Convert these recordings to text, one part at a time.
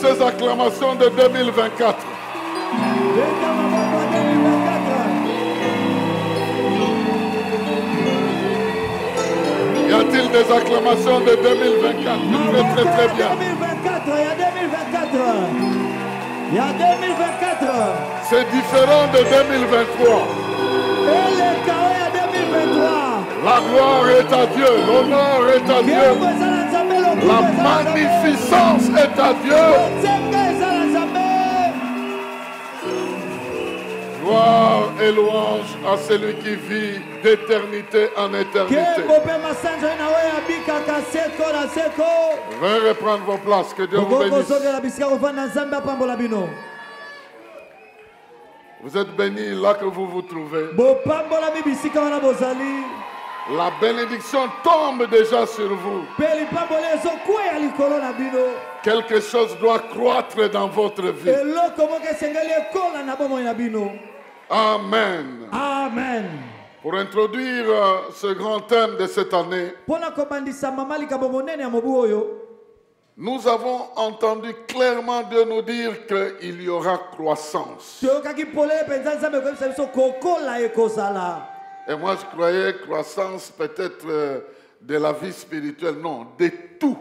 ces acclamations de 2024. Y a-t-il des acclamations de 2024? Très très très bien. Il y a 2024. C'est différent de 2023. La gloire est à Dieu, l'honneur est à Dieu, la magnificence est à Dieu. Gloire et louange à celui qui vit d'éternité en éternité. Veuillez reprendre vos places, que Dieu vous bénisse. Vous êtes bénis là que vous vous trouvez. La bénédiction tombe déjà sur vous. Quelque chose doit croître dans votre vie. Amen. Amen. Pour introduire ce grand thème de cette année, nous avons entendu clairement Dieu nous dire qu'il y aura croissance. Et moi je croyais croissance peut-être de la vie spirituelle. Non, de tout.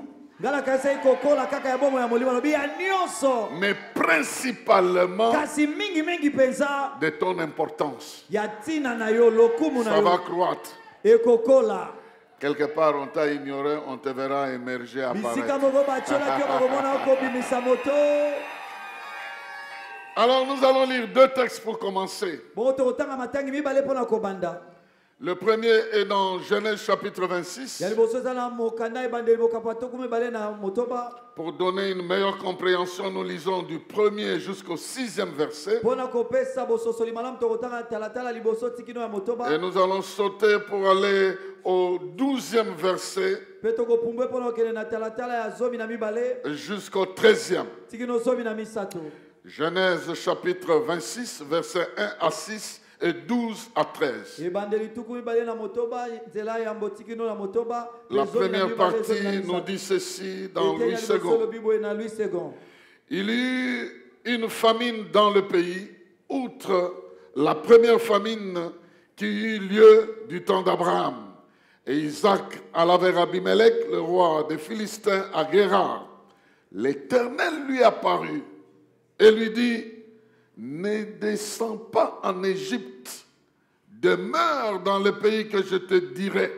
Mais principalement de ton importance. Ça va croître. Quelque part on t'a ignoré, on te verra émerger, apparaître. Alors nous allons lire deux textes pour commencer. Le premier est dans Genèse chapitre 26. Pour donner une meilleure compréhension, nous lisons du 1er jusqu'au 6e verset. Et nous allons sauter pour aller au 12e verset jusqu'au 13e. Genèse chapitre 26, versets 1 à 6 et 12 à 13. La première partie nous dit ceci dans Louis II. Il y eut une famine dans le pays, outre la première famine qui eut lieu du temps d'Abraham. Et Isaac alla vers Abimelech, le roi des Philistins, à Guérar. L'Éternel lui apparut et lui dit: ne descends pas en Égypte, demeure dans le pays que je te dirai.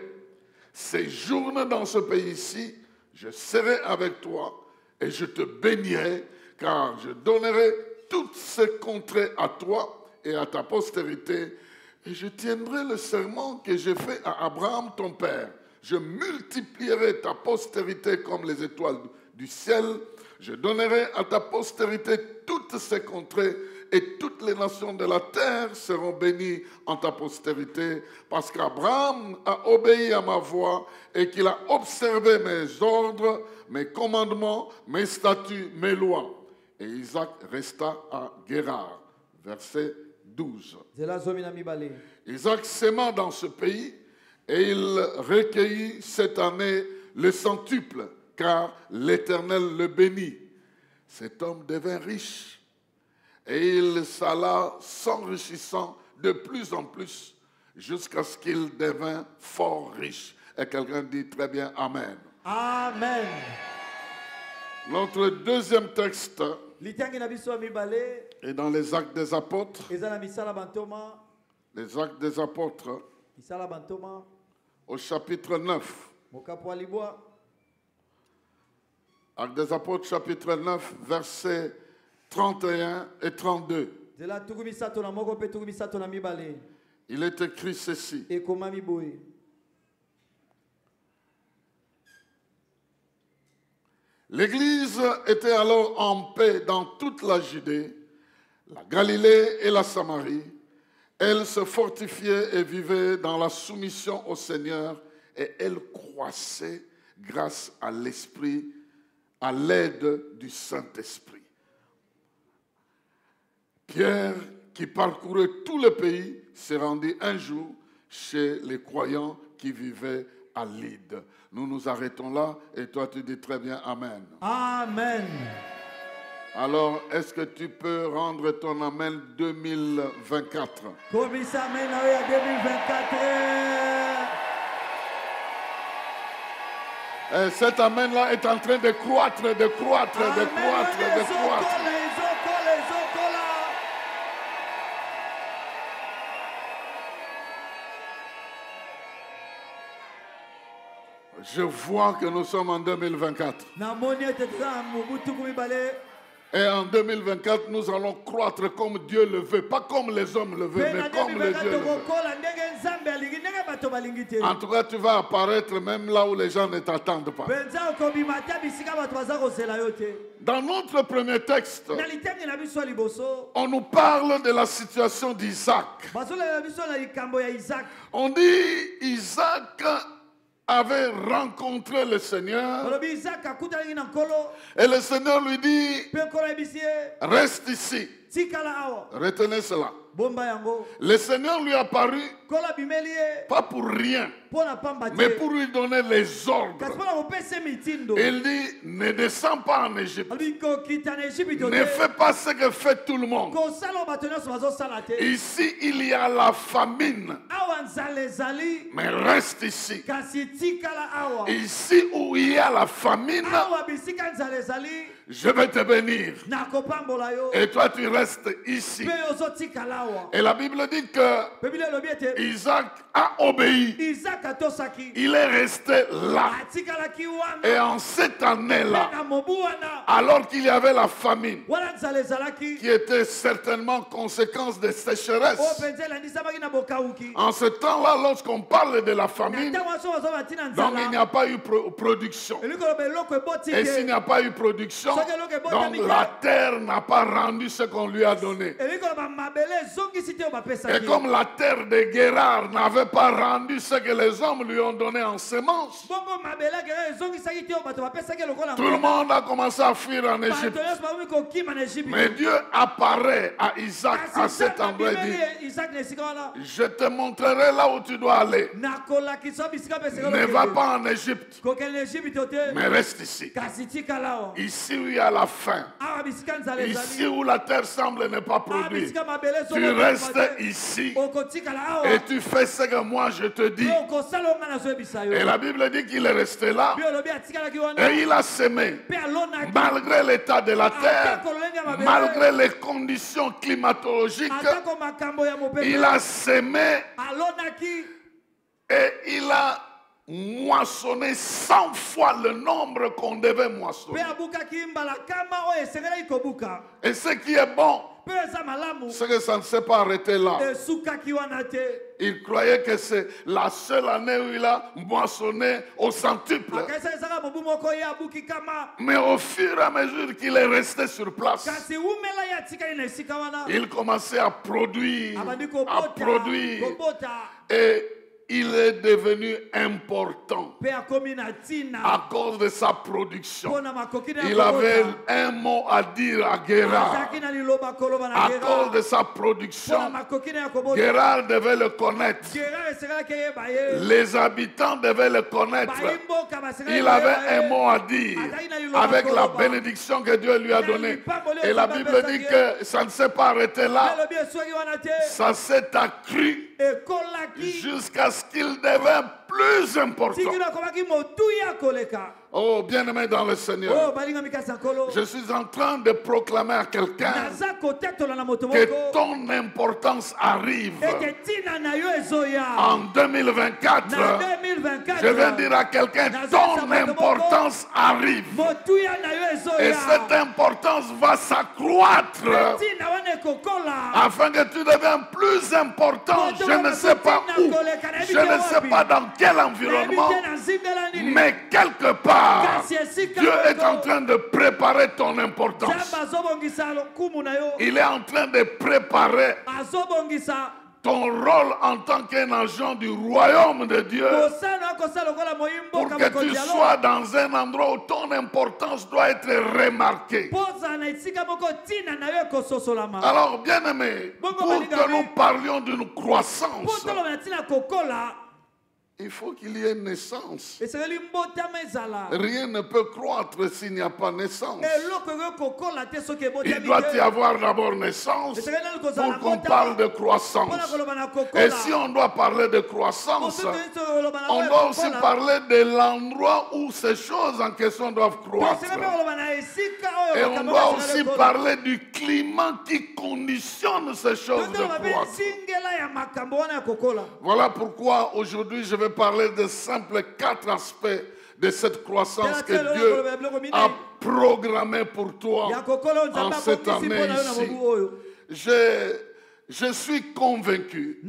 Séjourne dans ce pays-ci, je serai avec toi et je te bénirai, car je donnerai toutes ces contrées à toi et à ta postérité, et je tiendrai le serment que j'ai fait à Abraham ton père. Je multiplierai ta postérité comme les étoiles du ciel. Je donnerai à ta postérité toutes ces contrées, et toutes les nations de la terre seront bénies en ta postérité, parce qu'Abraham a obéi à ma voix et qu'il a observé mes ordres, mes commandements, mes statuts, mes lois. Et Isaac resta à Guérar. Verset 12. Isaac s'aima dans ce pays et il recueillit cette année le centuple, car l'Éternel le bénit. Cet homme devint riche. Et il s'alla s'enrichissant de plus en plus jusqu'à ce qu'il devint fort riche. Et quelqu'un dit très bien Amen. Amen. Notre deuxième texte est dans les Actes des Apôtres. Les Actes des Apôtres au chapitre 9. Actes des Apôtres chapitre 9 versets 31 et 32. Il est écrit ceci. L'Église était alors en paix dans toute la Judée, la Galilée et la Samarie. Elle se fortifiait et vivait dans la soumission au Seigneur, et elle croissait grâce à l'Esprit, à l'aide du Saint-Esprit. Pierre, qui parcourait tout le pays, s'est rendu un jour chez les croyants qui vivaient à Lyde. Nous nous arrêtons là et toi tu dis très bien Amen. Amen. Alors, est-ce que tu peux rendre ton Amen 2024? Et cet Amen-là est en train de croître, de croître, de croître, de croître. Je vois que nous sommes en 2024. Et en 2024, nous allons croître comme Dieu le veut. Pas comme les hommes le veulent, mais comme le Dieu le veut. En tout cas, tu vas apparaître même là où les gens ne t'attendent pas. Dans notre premier texte, on nous parle de la situation d'Isaac. On dit Isaac avait rencontré le Seigneur et le Seigneur lui dit, reste ici. Retenez cela. Le Seigneur lui a apparu pas pour rien, mais pour lui donner les ordres. Il dit, ne descends pas en Égypte. Ne fais pas ce que fait tout le monde. Ici, il y a la famine. Mais reste ici. Ici où il y a la famine, je vais te bénir. Et toi, tu restes ici. Et la Bible dit que Isaac a obéi. Il est resté là. Et en cette année-là, alors qu'il y avait la famine, qui était certainement conséquence de sécheresse, en ce temps-là, lorsqu'on parle de la famine, donc il n'y a pas eu production. Et s'il n'y a pas eu production, donc la terre n'a pas rendu ce qu'on lui a donné. Et comme la terre de Guérard n'avait pas rendu ce que les hommes lui ont donné en semence, tout le monde a commencé à fuir en Égypte. Mais Dieu apparaît à Isaac à cet endroit et dit, je te montrerai là où tu dois aller. Ne va pas en Égypte, mais reste ici. Ici où il y a la faim, ici où la terre semble ne pas produire, tu restes ici et tu fais ce que moi je te dis. Et la Bible dit qu'il est resté là et il a semé malgré l'état de la terre, malgré les conditions climatologiques. Il a semé et il a moissonné 100 fois le nombre qu'on devait moissonner. Et ce qui est bon, c'est que ça ne s'est pas arrêté là. Il croyait que c'est la seule année où il a moissonné au centuple. Mais au fur et à mesure qu'il est resté sur place, il commençait à produire, et il est devenu important à cause de sa production. Il avait un mot à dire à Guérard. À cause de sa production, Guérard devait le connaître. Les habitants devaient le connaître. Il avait un mot à dire avec la bénédiction que Dieu lui a donnée. Et la Bible dit que ça ne s'est pas arrêté là. Ça s'est accru jusqu'à ce qu'il devienne plus important. Oh, bien-aimé dans le Seigneur, je suis en train de proclamer à quelqu'un que ton importance arrive. En 2024, je viens dire à quelqu'un, ton importance arrive. Et cette importance va s'accroître afin que tu deviennes plus important. Je ne sais pas où, je ne sais pas dans quel environnement, mais quelque part, Dieu est en train de préparer ton importance. Il est en train de préparer ton rôle en tant qu'un agent du royaume de Dieu pour que tu sois dans un endroit où ton importance doit être remarquée. Alors, bien-aimé, pour que nous parlions d'une croissance, il faut qu'il y ait naissance. Rien ne peut croître s'il n'y a pas naissance. Il doit y avoir d'abord naissance pour qu'on parle de croissance. Et si on doit parler de croissance, on doit aussi parler de l'endroit où ces choses en question doivent croître. Et on doit aussi parler du climat qui conditionne ces choses de croître. Voilà pourquoi aujourd'hui je vais parler de simples 4 aspects de cette croissance que Dieu a programmée pour toi en cette année ici. Je suis convaincu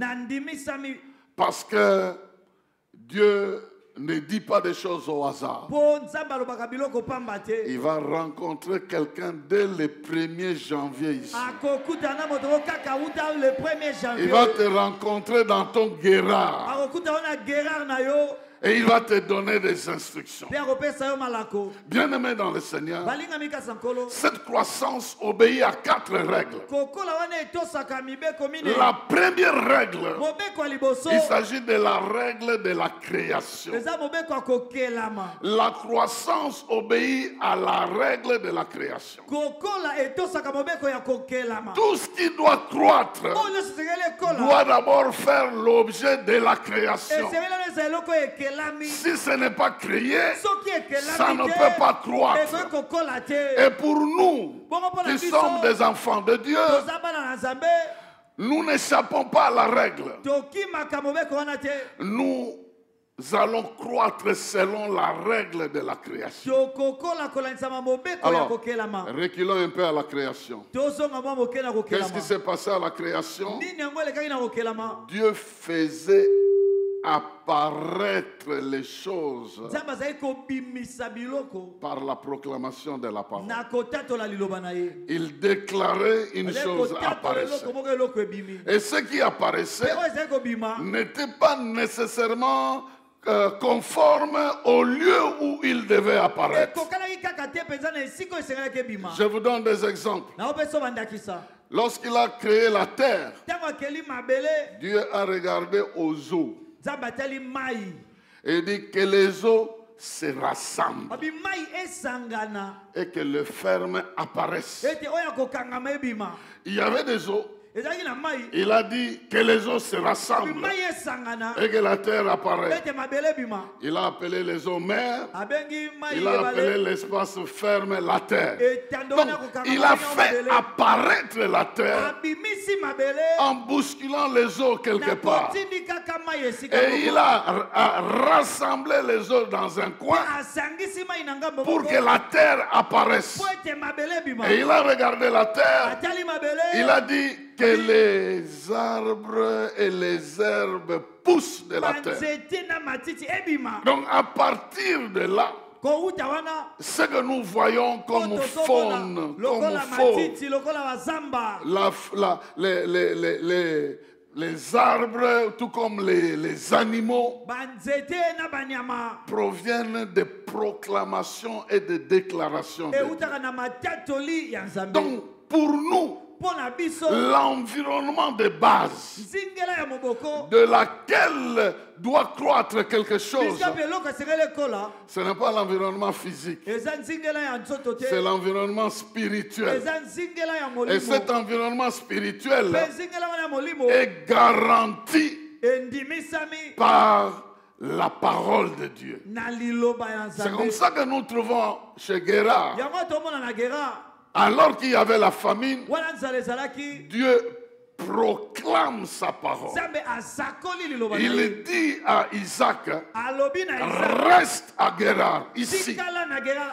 parce que Dieu ne dit pas des choses au hasard. Il va rencontrer quelqu'un dès le 1er janvier ici. Il va te rencontrer dans ton guérard. Et il va te donner des instructions. Bien-aimé dans le Seigneur, cette croissance obéit à 4 règles. La première règle, il s'agit de la règle de la création. La croissance obéit à la règle de la création. Tout ce qui doit croître doit d'abord faire l'objet de la création. Si ce n'est pas créé, ça ne peut pas croître. Et pour nous, qui sommes des enfants de Dieu, nous n'échappons pas à la règle. Nous allons croître selon la règle de la création. Alors, reculons un peu à la création. Qu'est-ce qui s'est passé à la création? Dieu faisait apparaître les choses par la proclamation de la parole. Il déclarait une chose apparaissait. Et ce qui apparaissait n'était pas nécessairement conforme au lieu où il devait apparaître. Je vous donne des exemples. Lorsqu'il a créé la terre, Dieu a regardé aux eaux et dit que les eaux se rassemblent et que le ferme apparaisse. Il y avait des eaux. Il a dit que les eaux se rassemblent et que la terre apparaît. Il a appelé les eaux mers. Il a appelé l'espace ferme la terre. Donc, il a fait apparaître la terre en bousculant les eaux quelque part. Et il a rassemblé les eaux dans un coin pour que la terre apparaisse. Et il a regardé la terre. Il a dit que les arbres et les herbes poussent de la terre. Donc à partir de là, ce que nous voyons comme faune, comme les arbres, tout comme les animaux, proviennent des proclamations et des déclarations de Dieu. Donc pour nous, l'environnement de base de laquelle doit croître quelque chose, ce n'est pas l'environnement physique, c'est l'environnement spirituel. Et cet environnement spirituel est garanti par la parole de Dieu. C'est comme ça que nous trouvons chez Guérard. Alors qu'il y avait la famine, Dieu proclame sa parole. Il dit à Isaac, reste à Guérard. Ici,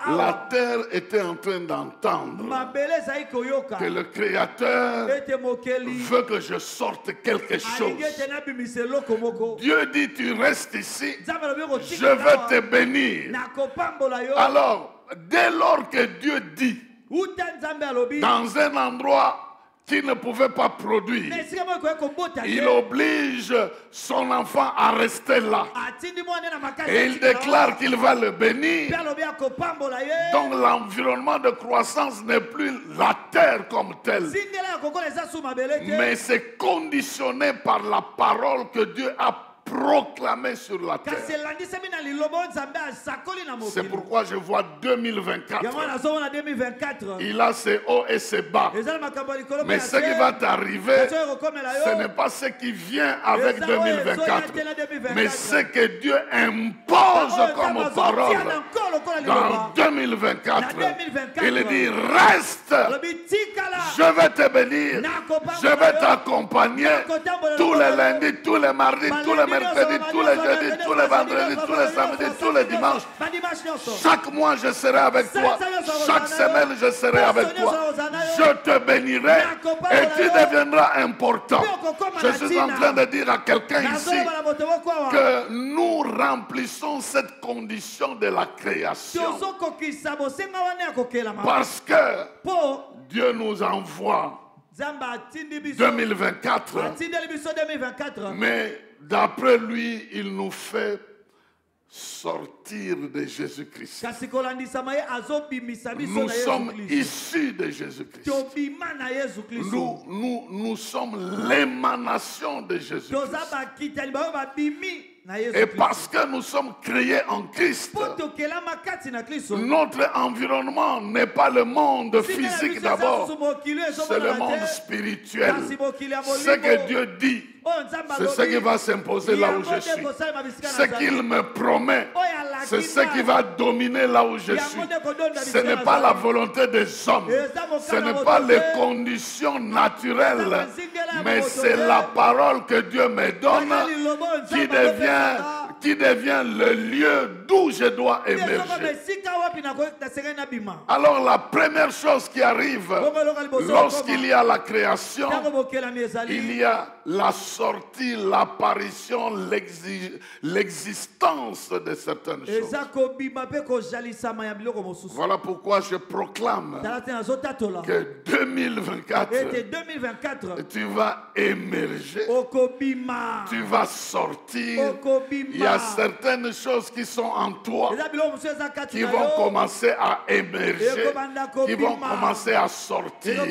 la terre était en train d'entendre que le Créateur veut que je sorte quelque chose. Dieu dit, tu restes ici, je vais te bénir. Alors, dès lors que Dieu dit, dans un endroit qui ne pouvait pas produire, il oblige son enfant à rester là. Et il déclare qu'il va le bénir. Donc l'environnement de croissance n'est plus la terre comme telle, mais c'est conditionné par la parole que Dieu a proclamé sur la terre. C'est pourquoi je vois 2024. Il a ses hauts et ses bas. Mais ce qui va t'arriver, ce n'est pas ce qui vient avec 2024, mais ce que Dieu impose comme parole dans 2024. Il dit, reste, je vais te bénir, je vais t'accompagner tous les lundis, tous les mardis, tous les mercredis, tous les jeudis, tous les vendredis, tous les samedis, tous les dimanches. Chaque mois je serai avec toi, chaque semaine je serai avec toi. Je te bénirai et tu deviendras important. Je suis en train de dire à quelqu'un ici que nous remplissons cette condition de la création. Parce que Dieu nous envoie 2024. Mais d'après lui, il nous fait sortir de Jésus-Christ. Nous sommes issus de Jésus-Christ. Nous sommes l'émanation de Jésus-Christ. Et parce que nous sommes créés en Christ, notre environnement n'est pas le monde physique d'abord, c'est le monde spirituel. Ce que Dieu dit, c'est ce qui va s'imposer là où je suis. Ce qu'il me promet, c'est ce qui va dominer là où je suis. Ce n'est pas la volonté des hommes, ce n'est pas les conditions naturelles, mais c'est la parole que Dieu me donne qui devient le lieu d'où je dois émerger. Alors la première chose qui arrive lorsqu'il y a la création, il y a la sortie, l'apparition, l'existence de certaines choses. Voilà pourquoi je proclame que 2024, tu vas émerger, tu vas sortir. Il y a certaines choses qui sont en toi qui vont commencer à émerger, qui vont commencer à sortir.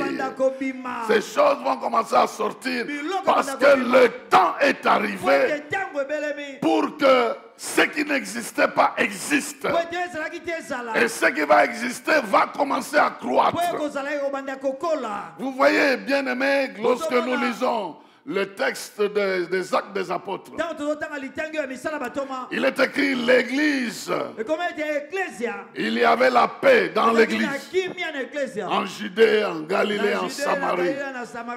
Ces choses vont commencer à sortir parce que le temps est arrivé pour que ce qui n'existait pas existe. Et ce qui va exister va commencer à croître. Vous voyez, bien aimés, lorsque nous lisons le texte des Actes des Apôtres, il est écrit l'église. Il y avait la paix dans l'église. En Judée, en Galilée, en Samarie.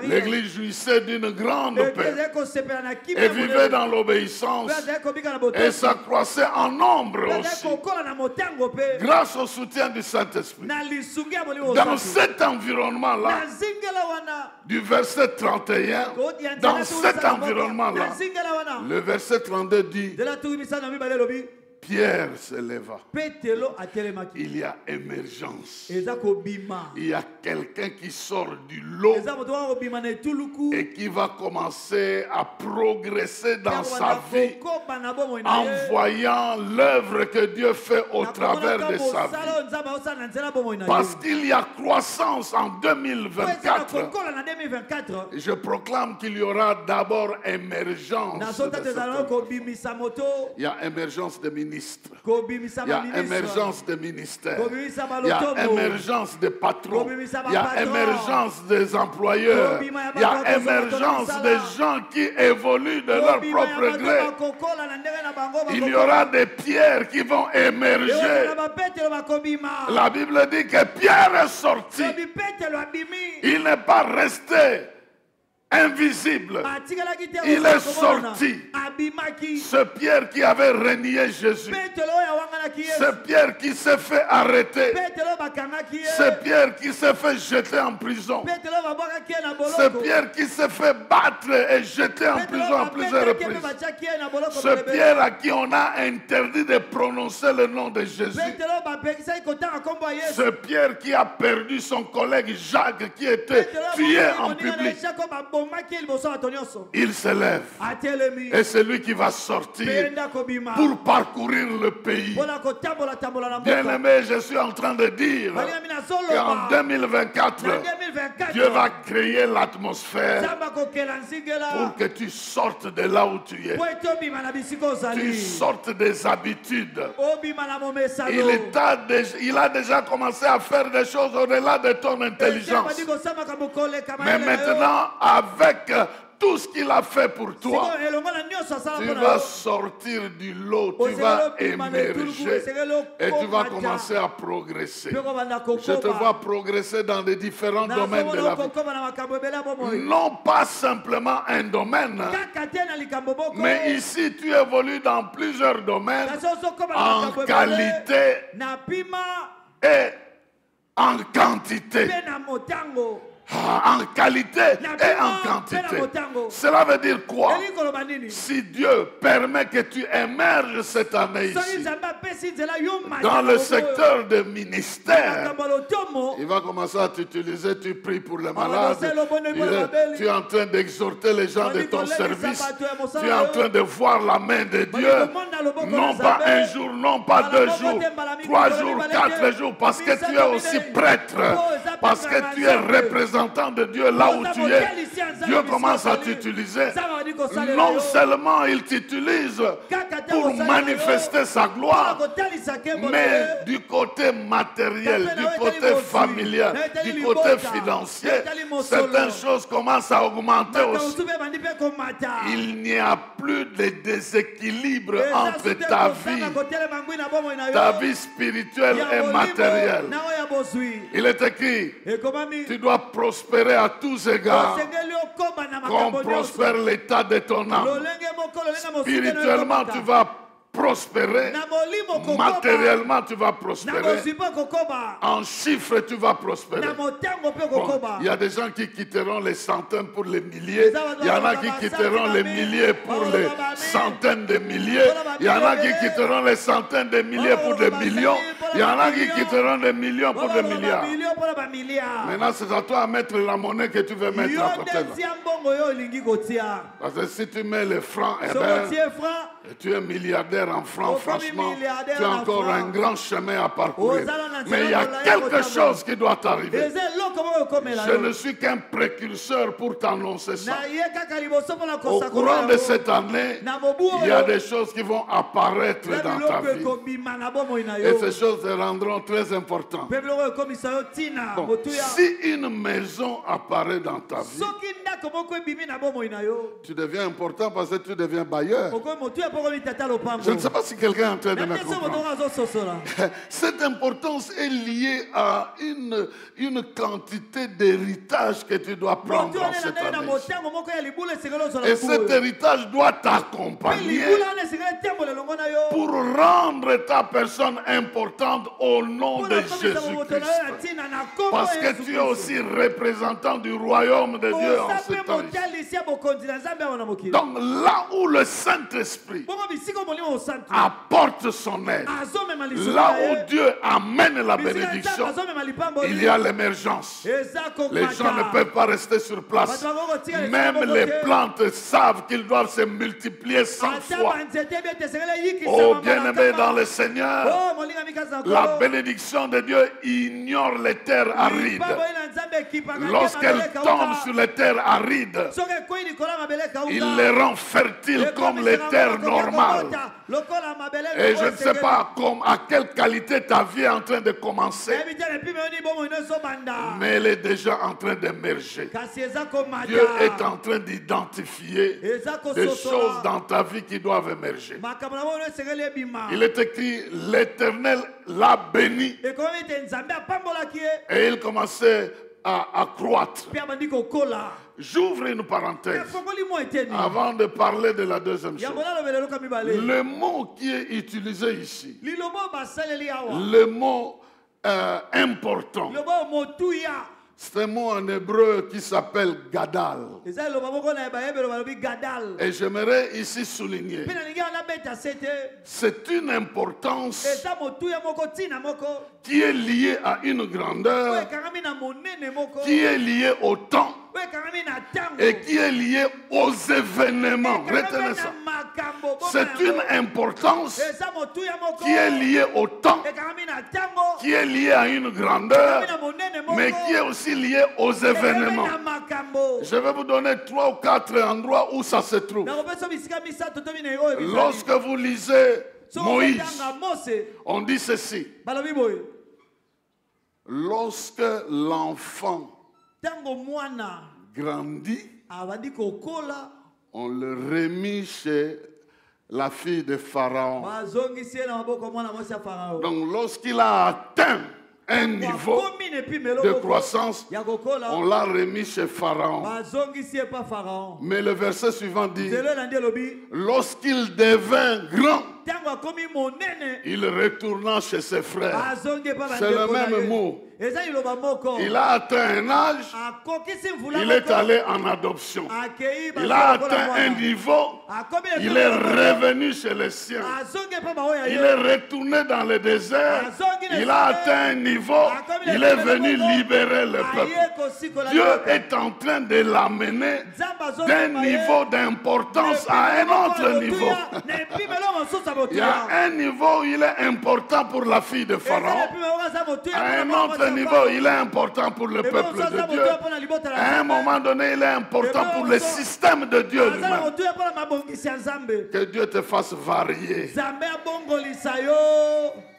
L'église jouissait d'une grande paix et vivait dans l'obéissance et s'accroissait en nombre aussi, grâce au soutien du Saint-Esprit. Dans cet environnement-là, du verset 31, dans cet environnement-là, le verset 32 dit, Pierre se leva. Il y a émergence. Il y a quelqu'un qui sort du lot et qui va commencer à progresser dans sa vie en voyant l'œuvre que Dieu fait au travers de sa vie. Parce qu'il y a croissance en 2024. Et je proclame qu'il y aura d'abord émergence. Il y a émergence de ministres. Il y a émergence de ministères. Il y a émergence de patrons. Il y a émergence des employeurs. Il y a émergence des gens qui évoluent de leur propre gré. Il y aura des pierres qui vont émerger. La Bible dit que Pierre est sorti. Il n'est pas resté invisible. Il est sorti. Ce Pierre qui avait renié Jésus. Ce Pierre qui s'est fait arrêter. Ce Pierre qui s'est fait jeter en prison. Ce Pierre qui s'est fait battre et jeter en prison à plusieurs reprises. Ce Pierre à qui on a interdit de prononcer le nom de Jésus. Ce Pierre qui a perdu son collègue Jacques qui était tué en public. il s'élève. Et c'est lui qui va sortir pour parcourir le pays. Bien-aimé, je suis en train de dire qu'en 2024, Dieu va créer l'atmosphère pour que tu sortes de là où tu es. Tu sortes des habitudes. Il a déjà commencé à faire des choses au-delà de ton intelligence. Mais maintenant, avec tout ce qu'il a fait pour toi, tu vas sortir du lot, tu vas émerger et tu vas commencer à progresser. Je te vois progresser dans les différents domaines de la vie. Non pas simplement un domaine, mais ici tu évolues dans plusieurs domaines en qualité et en quantité. En qualité et en quantité. Cela veut dire quoi? Si Dieu permet que tu émerges cette année ici, dans le secteur de ministère, il va commencer à t'utiliser, tu pries pour les malades, tu es en train d'exhorter les gens de ton service, tu es en train de voir la main de Dieu, non pas un jour, non pas 2 jours, 3 jours, 4 jours, parce que tu es aussi prêtre, parce que tu es représentant de Dieu là où tu es. Dieu commence à t'utiliser. Non seulement il t'utilise pour manifester sa gloire, mais du côté matériel, du côté familial, du côté financier, certaines choses commencent à augmenter aussi. Il n'y a plus de déséquilibre entre ta vie spirituelle et matérielle. Il est écrit, tu dois prospérer à tous égards, comme prospère l'état de ton âme. Spirituellement, tu vas prospérer. Matériellement, tu vas prospérer. En chiffres, tu vas prospérer. Bon, il y a des gens qui quitteront les centaines pour les milliers. Il y en a qui quitteront les milliers pour les centaines de milliers. Il y en a qui quitteront les centaines de milliers pour des millions. Il y en a qui quitteront des millions pour des milliards. Maintenant, c'est à toi à mettre la monnaie que tu veux mettre à côté. Parce que si tu mets les francs, eh ben, tu es milliardaire en francs, franchement, tu as encore un grand chemin à parcourir. Mais il y a quelque chose qui doit t'arriver. Je ne suis qu'un précurseur pour t'annoncer ça. Au courant de cette année, il y a des choses qui vont apparaître dans ta vie. Et ces choses te rendront très importantes. Bon, si une maison apparaît dans ta vie, tu deviens important parce que tu deviens bailleur. Je ne sais pas si quelqu'un est en train de me comprendre. Cette importance est liée à une quantité d'héritage que tu dois prendre dans cette année. Et cet héritage doit t'accompagner pour rendre ta personne importante au nom de Jésus-Christ. Parce que tu es aussi représentant du royaume de Dieu en ce temps. Donc là où le Saint-Esprit apporte son aide, là où Dieu amène la bénédiction, il y a l'émergence. Les gens ne peuvent pas rester sur place. Même les plantes savent qu'ils doivent se multiplier 100 fois. Oh bien-aimé dans le Seigneur, la bénédiction de Dieu ignore les terres arides. Lorsqu'elle tombe sur les terres arides, il les rend fertiles comme les terres normales. Et je ne sais pas à quelle qualité ta vie est en train de commencer, mais elle est déjà en train d'émerger. Dieu est en train d'identifier des choses dans ta vie qui doivent émerger. Il est écrit, l'Éternel l'a béni. Et il commençait à croître. J'ouvre une parenthèse avant de parler de la deuxième chose. Le mot qui est utilisé ici, le mot important, c'est un mot en hébreu qui s'appelle gadal. Et j'aimerais ici souligner, c'est une importance qui est liée à une grandeur, qui est liée au temps, et qui est lié aux événements. Retenez ça. C'est une importance qui est liée au temps, qui est liée à une grandeur, mais qui est aussi liée aux événements. Je vais vous donner 3 ou 4 endroits où ça se trouve. Lorsque vous lisez Moïse, on dit ceci. Lorsque l'enfant grandit, on le remet chez la fille de Pharaon. Donc lorsqu'il a atteint un niveau de croissance, on l'a remis chez Pharaon. Mais le verset suivant dit, lorsqu'il devint grand, il retourna chez ses frères. C'est le même mot. Il a atteint un âge, il est allé en adoption. Il a atteint un niveau, il est revenu chez les siens. Il est retourné dans le désert, il a atteint un niveau, il est venu libérer le peuple. Dieu est en train de l'amener d'un niveau d'importance à un autre niveau. Il y a un niveau où il est important pour la fille de Pharaon. À un autre niveau, il est important pour le peuple de Dieu. À un moment donné, il est important pour le système de Dieu lui-même. Que Dieu te fasse varier.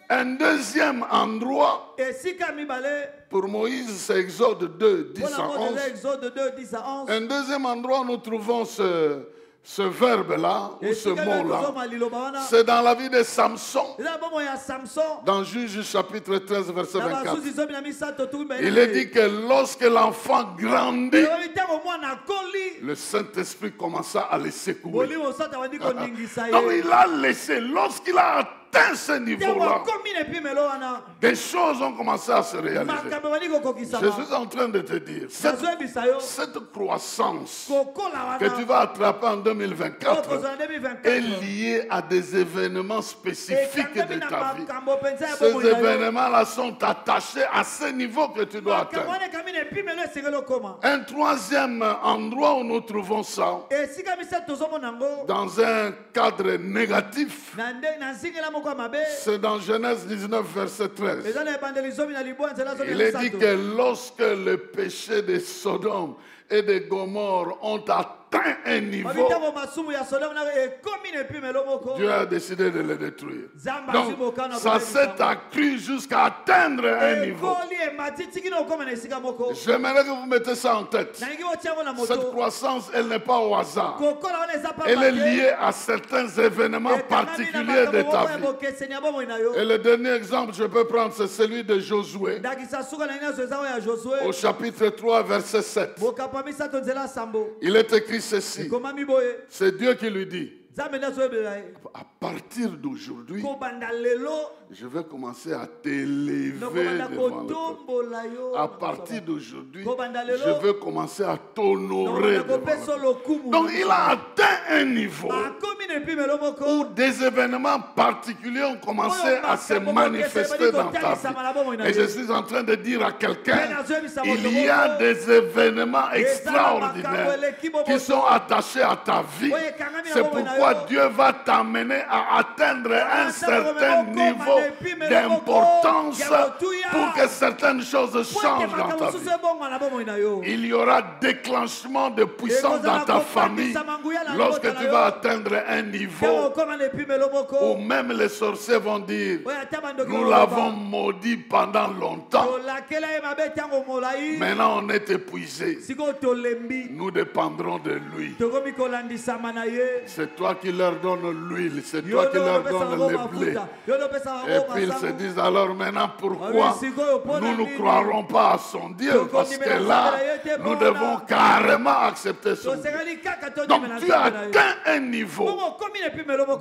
Un deuxième endroit pour Moïse, c'est Exode 2, 10 à 11. Un deuxième endroit, nous trouvons ce verbe-là, ou ce mot-là, c'est dans la vie de Samson. Dans Juge chapitre 13, verset 24. Il est dit que lorsque l'enfant grandit, le Saint-Esprit commença à le secouer. Donc il a laissé, lorsqu'il a atteint ce niveau-là, des choses ont commencé à se réaliser. Je suis en train de te dire, cette croissance que tu vas attraper en 2024 est liée à des événements spécifiques de ta vie. Ces événements-là sont attachés à ce niveau que tu dois atteindre. Un troisième endroit où nous trouvons ça, dans un cadre négatif, c'est dans Genèse 19, verset 13. Il est dit que lorsque le péché de Sodome et de Gomorrhe ont atteint un niveau, Dieu a décidé de le détruire. Donc, ça s'est accru jusqu'à atteindre un niveau. J'aimerais que vous mettez ça en tête. Cette croissance, elle n'est pas au hasard. Elle est liée à certains événements particuliers de ta vie. Et le dernier exemple, je peux prendre, c'est celui de Josué. Au chapitre 3, verset 7. Il est écrit ceci. C'est Dieu qui lui dit, à partir d'aujourd'hui, je vais commencer à t'élever devant le peuple. À partir d'aujourd'hui, je vais commencer à t'honorer devant le peuple. Donc il a atteint un niveau où des événements particuliers ont commencé à se manifester dans ta vie. Et je suis en train de dire à quelqu'un, il y a des événements extraordinaires qui sont attachés à ta vie. C'est pourquoi Dieu va t'amener à atteindre un certain niveau d'importance pour que certaines choses changent dans ta vie. Il y aura déclenchement de puissance dans ta famille lorsque tu vas atteindre un niveau où même les sorciers vont dire, nous l'avons maudit pendant longtemps, maintenant on est épuisé, nous dépendrons de lui. C'est toi qui leur donne l'huile, c'est toi qui leur donne le blé. Et puis ils se disent, alors maintenant pourquoi nous ne croirons pas à son Dieu? Parce que là, nous devons carrément accepter son Dieu. Donc tu as atteint un niveau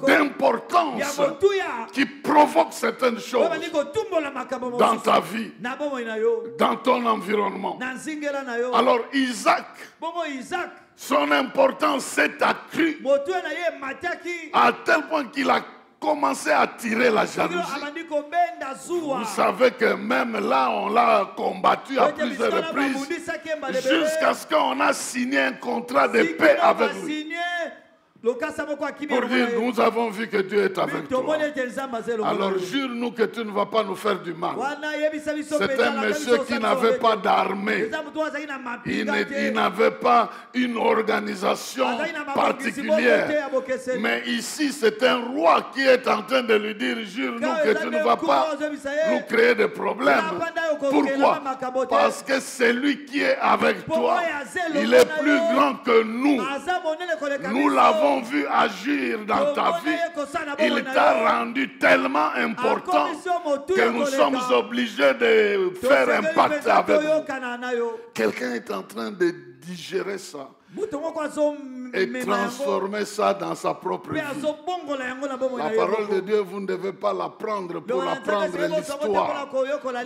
d'importance qui provoque certaines choses dans ta vie, dans ton environnement. Alors Isaac, son importance s'est accrue à tel point qu'il a commencé à tirer la jalousie. Vous savez que même là, on l'a combattu à plusieurs reprises jusqu'à ce qu'on a signé un contrat de paix avec lui. Pour dire, nous avons vu que Dieu est avec toi. Alors jure-nous que tu ne vas pas nous faire du mal. C'est un monsieur qui n'avait pas d'armée. Il n'avait pas une organisation particulière. Mais ici, c'est un roi qui est en train de lui dire, jure-nous que tu ne vas pas nous créer de problèmes. Pourquoi? Parce que c'est lui qui est avec toi. Il est plus grand que nous. Nous l'avons vu agir dans ta vie. Il t'a rendu tellement important que nous sommes obligés de faire un pacte avec vous. Quelqu'un est en train de digérer ça et transformer ça dans sa propre vie. La parole de Dieu, vous ne devez pas l'apprendre pour apprendre l'histoire.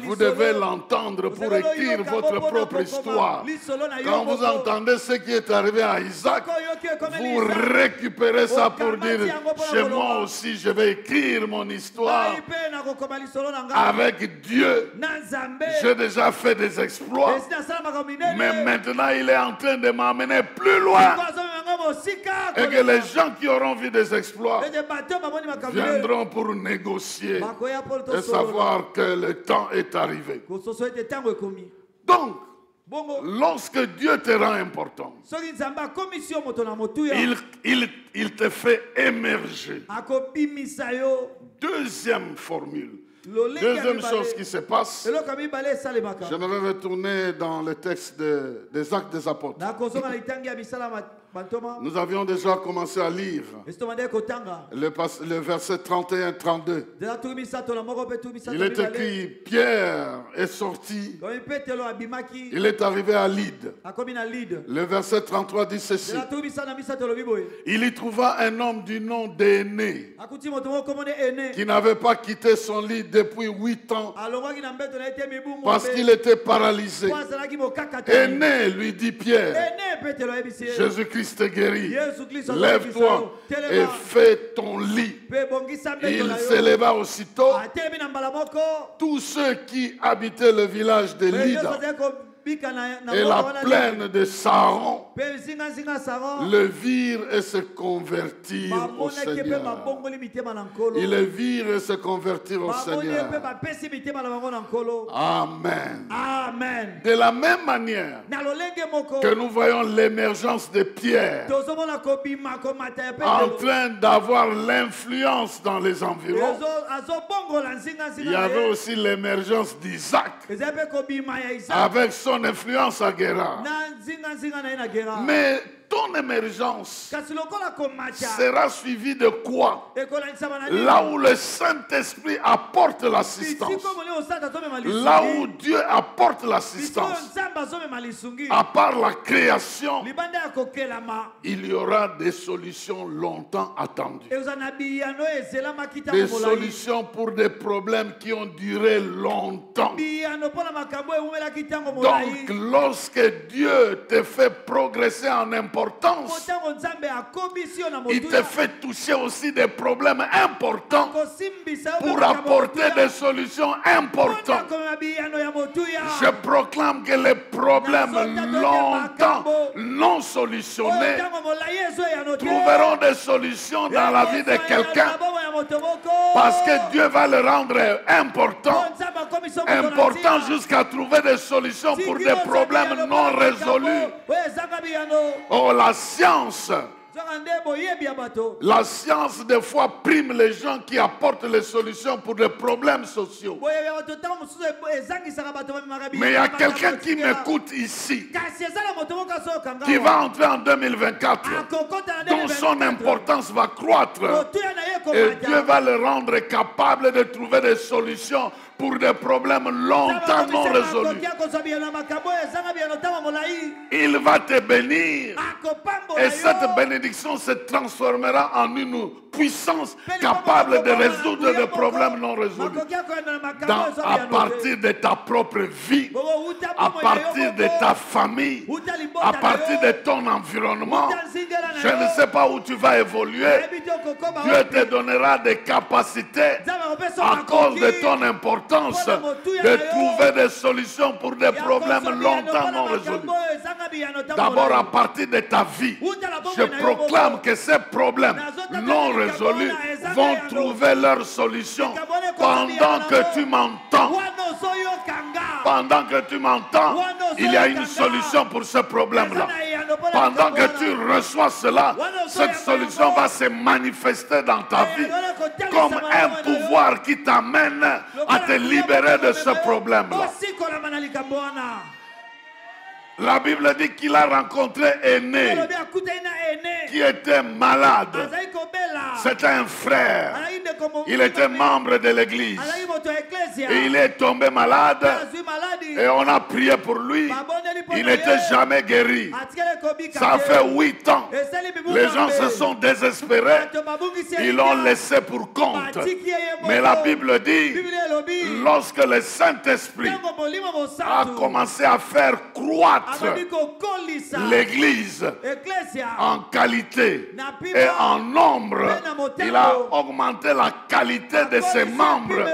Vous devez l'entendre pour écrire votre propre histoire. Quand vous entendez ce qui est arrivé à Isaac, vous récupérez ça pour dire, chez moi aussi, je vais écrire mon histoire. Avec Dieu, j'ai déjà fait des exploits, mais maintenant il est en train de m'amener plus loin. Et que les gens qui auront vu des exploits viendront pour négocier et savoir que le temps est arrivé. Donc, lorsque Dieu te rend important, il te fait émerger. Deuxième formule. Deuxième chose qui se passe, j'aimerais retourner dans le texte des Actes des Apôtres. Nous avions déjà commencé à lire le verset 31-32. Il est écrit, Pierre est sorti, il est arrivé à Lyde. Le verset 33 dit ceci, il y trouva un homme du nom d'Aîné qui n'avait pas quitté son lit depuis 8 ans parce qu'il était paralysé. Aîné, lui dit Pierre, Jésus-Christ te guérit. Lève-toi et fais ton lit. Il s'éleva aussitôt. Tous ceux qui habitaient le village de Lydda et la plaine de Saron le virent et se convertirent au Seigneur. Ils le virent et se convertirent au Seigneur. Amen. Amen. De la même manière que nous voyons l'émergence de Pierre en train d'avoir l'influence dans les environs, il y avait aussi l'émergence d'Isaac avec son influence à Guérar. Mais ton émergence sera suivie de quoi? Là où le Saint-Esprit apporte l'assistance, là où Dieu apporte l'assistance, à part la création, il y aura des solutions longtemps attendues. Des solutions pour des problèmes qui ont duré longtemps. Donc, lorsque Dieu te fait progresser en importance, il te fait toucher aussi des problèmes importants pour apporter des solutions importantes. Je proclame que les problèmes longtemps non solutionnés trouveront des solutions dans la vie de quelqu'un parce que Dieu va le rendre important jusqu'à trouver des solutions pour des problèmes non résolus. Oh, la science des fois prime les gens qui apportent les solutions pour des problèmes sociaux. Mais il y a quelqu'un qui m'écoute ici, qui va entrer en 2024, dont son importance va croître et Dieu va le rendre capable de trouver des solutions pour des problèmes longtemps non résolus. Il va te bénir et cette bénédiction se transformera en une puissance capable de résoudre des problèmes non résolus. À partir de ta propre vie, à partir de ta famille, à partir de ton environnement, je ne sais pas où tu vas évoluer. Dieu te donnera des capacités à cause de ton importance de trouver des solutions pour des problèmes longtemps non résolus. D'abord, à partir de ta vie, je proclame que ces problèmes non résolus vont trouver leur solution pendant que tu m'entends. Pendant que tu m'entends, il y a une solution pour ce problème-là. Pendant que tu reçois cela, cette solution va se manifester dans ta vie comme un pouvoir qui t'amène à te libérer de ce problème-là. La Bible dit qu'il a rencontré Aîné qui était malade. C'était un frère. Il était membre de l'église. Et il est tombé malade. Et on a prié pour lui. Il n'était jamais guéri. Ça fait 8 ans. Les gens se sont désespérés. Ils l'ont laissé pour compte. Mais la Bible dit, lorsque le Saint-Esprit a commencé à faire croître l'église en qualité et en nombre, il a augmenté la qualité de ses membres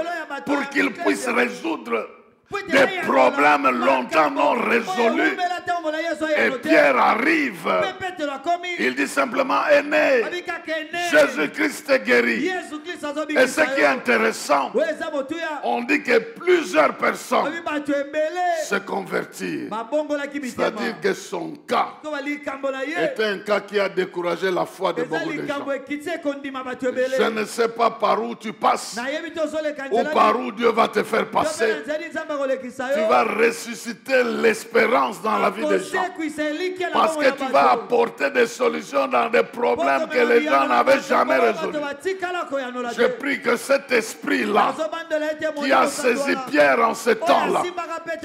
pour qu'ils puissent résoudre des problèmes longtemps non résolus. Et Pierre arrive. Il dit simplement, Aîné, Jésus-Christ est guéri. Et ce qui est intéressant, on dit que plusieurs personnes se convertirent. C'est-à-dire que son cas était un cas qui a découragé la foi de beaucoup de gens. Je ne sais pas par où tu passes ou par où Dieu va te faire passer. Tu vas ressusciter l'espérance dans la vie des gens. Parce que tu vas apporter des solutions dans des problèmes que les gens n'avaient jamais résolus. Je prie que cet esprit-là, qui a saisi Pierre en ce temps-là,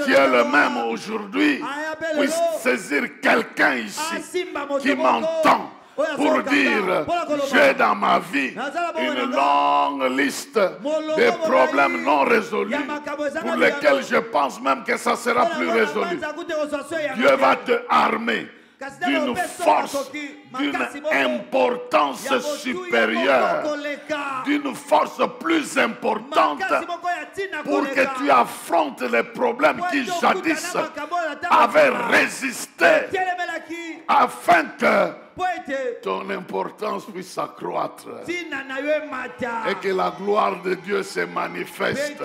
qui est le même aujourd'hui, puisse saisir quelqu'un ici qui m'entend. Pour dire, j'ai dans ma vie une longue liste de problèmes non résolus pour lesquels je pense même que ça sera plus résolu. Dieu va te armer d'une force, d'une importance supérieure, d'une force plus importante pour que tu affrontes les problèmes qui jadis avaient résisté afin que ton importance puisse s'accroître et que la gloire de Dieu se manifeste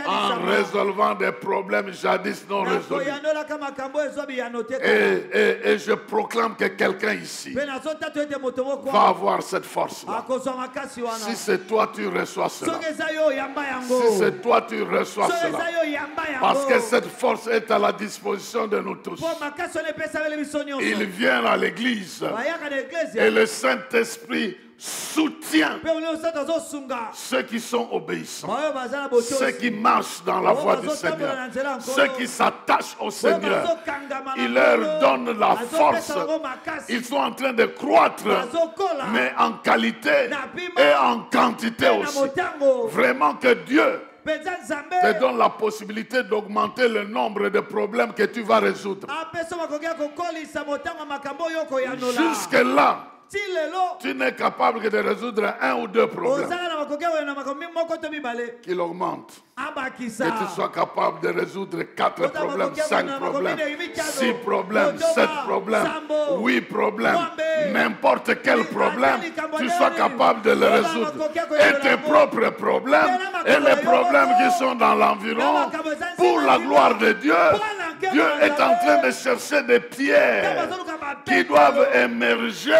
en résolvant des problèmes jadis non résolus. Et je proclame que quelqu'un ici va avoir cette force-là. Si c'est toi, tu reçois cela. Si c'est toi, tu reçois cela. Parce que cette force est à la disposition de nous tous. Il vient à l'église. Et le Saint-Esprit soutient ceux qui sont obéissants, ceux qui marchent dans la voie du Seigneur, ceux qui s'attachent au Seigneur. Il leur donne la force. Ils sont en train de croître, mais en qualité et en quantité aussi. Vraiment que Dieu te donne la possibilité d'augmenter le nombre de problèmes que tu vas résoudre. Jusque-là, tu n'es capable que de résoudre un ou deux problèmes. Qu'il augmente. Que tu sois capable de résoudre 4 problèmes, 5 problèmes, 6 problèmes, 7 problèmes, 8 problèmes. N'importe quel problème, tu sois capable de le résoudre. Et tes propres problèmes et les problèmes qui sont dans l'environ, pour la gloire de Dieu, Dieu est en train de chercher des pierres qui doivent émerger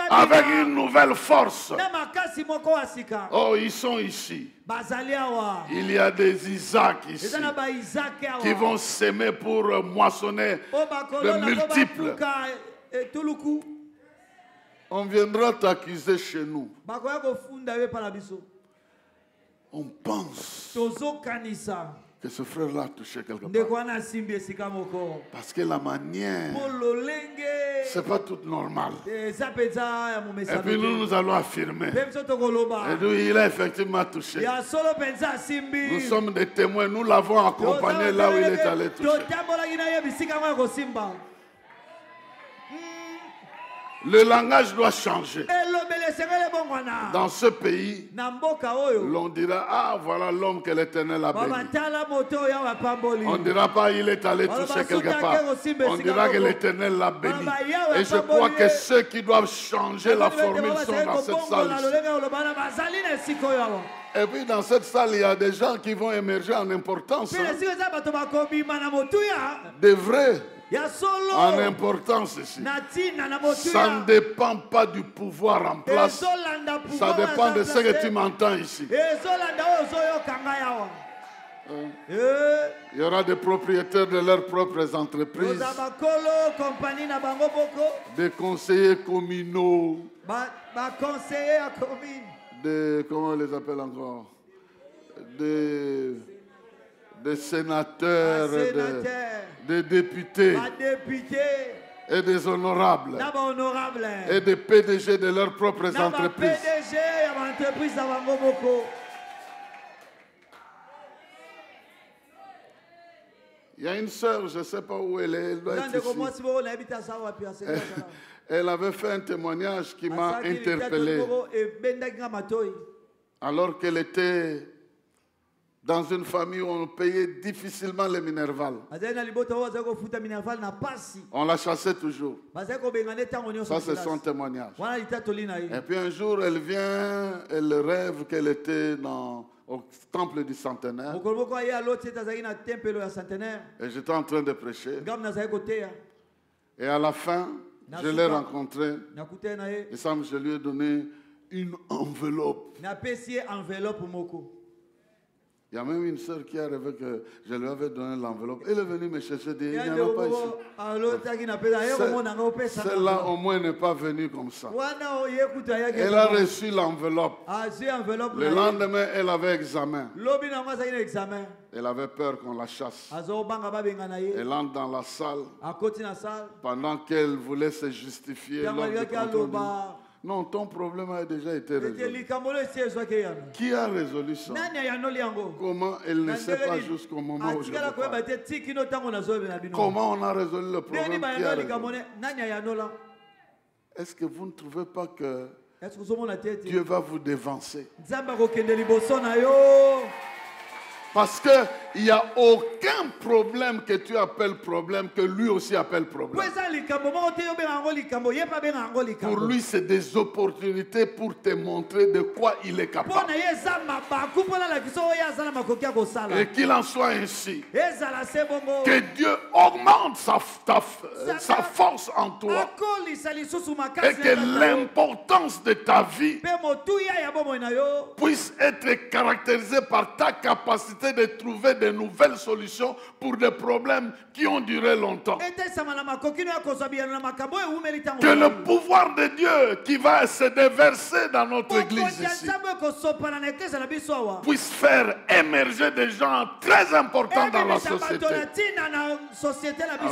avec une nouvelle force. Oh, ils sont ici. Il y a des Isaac ici qui vont s'aimer pour moissonner de multiples. On viendra t'accuser chez nous. On pense que ce frère-là a touché quelque part. Parce que la manière, c'est pas tout normal. Et puis nous allons affirmer. Et lui, il a effectivement touché. Nous sommes des témoins, nous l'avons accompagné là où il est allé toucher. Le langage doit changer. Dans ce pays, l'on dira, ah voilà l'homme que l'Éternel a béni. On ne dira pas, il est allé toucher quelque part. On dira que l'Éternel l'a béni. Et je crois que ceux qui doivent changer la formule sont dans cette salle ici. Et puis dans cette salle, il y a des gens qui vont émerger en importance. Des vrais. En importance ici. Ça ne dépend pas du pouvoir en place. Ça dépend de ce que tu m'entends ici. Il y aura des propriétaires de leurs propres entreprises, des conseillers communaux, des, comment on les appelle encore, des sénateurs, des députés et des honorables et des PDG de leurs propres entreprises. Il y a une sœur, je ne sais pas où elle est, elle doit être ici. Elle avait fait un témoignage qui m'a interpellé alors qu'elle était dans une famille où on payait difficilement les minervales. On la chassait toujours. Ça, c'est son témoignage. Et puis un jour, elle vient, elle rêve qu'elle était au temple du centenaire. Et j'étais en train de prêcher. Et à la fin, je l'ai rencontré. Et ça, je lui ai donné une enveloppe. Il y a même une sœur qui a rêvé que je lui avais donné l'enveloppe. Elle est venue me chercher, dit, il n'y en a pas ici. Celle-là au moins n'est pas venue comme ça. Elle a reçu l'enveloppe. Le lendemain, elle avait examen. Elle avait peur qu'on la chasse. Elle entre dans la salle. Pendant qu'elle voulait se justifier. Non, ton problème a déjà été résolu. Qui a résolu ça? Comment elle ne sait pas jusqu'au moment où je parle? Comment on a résolu le problème? Qui a résolu? Est-ce que vous ne trouvez pas que Dieu va vous dévancer? Parce qu'il n'y a aucun problème que tu appelles problème que lui aussi appelle problème. Pour lui, c'est des opportunités pour te montrer de quoi il est capable. Et qu'il en soit ainsi. Que Dieu augmente sa force en toi. Et que l'importance de ta vie puisse être caractérisée par ta capacité de trouver de nouvelles solutions pour des problèmes qui ont duré longtemps. Que le pouvoir de Dieu qui va se déverser dans notre église ici puisse faire émerger des gens très importants dans la société.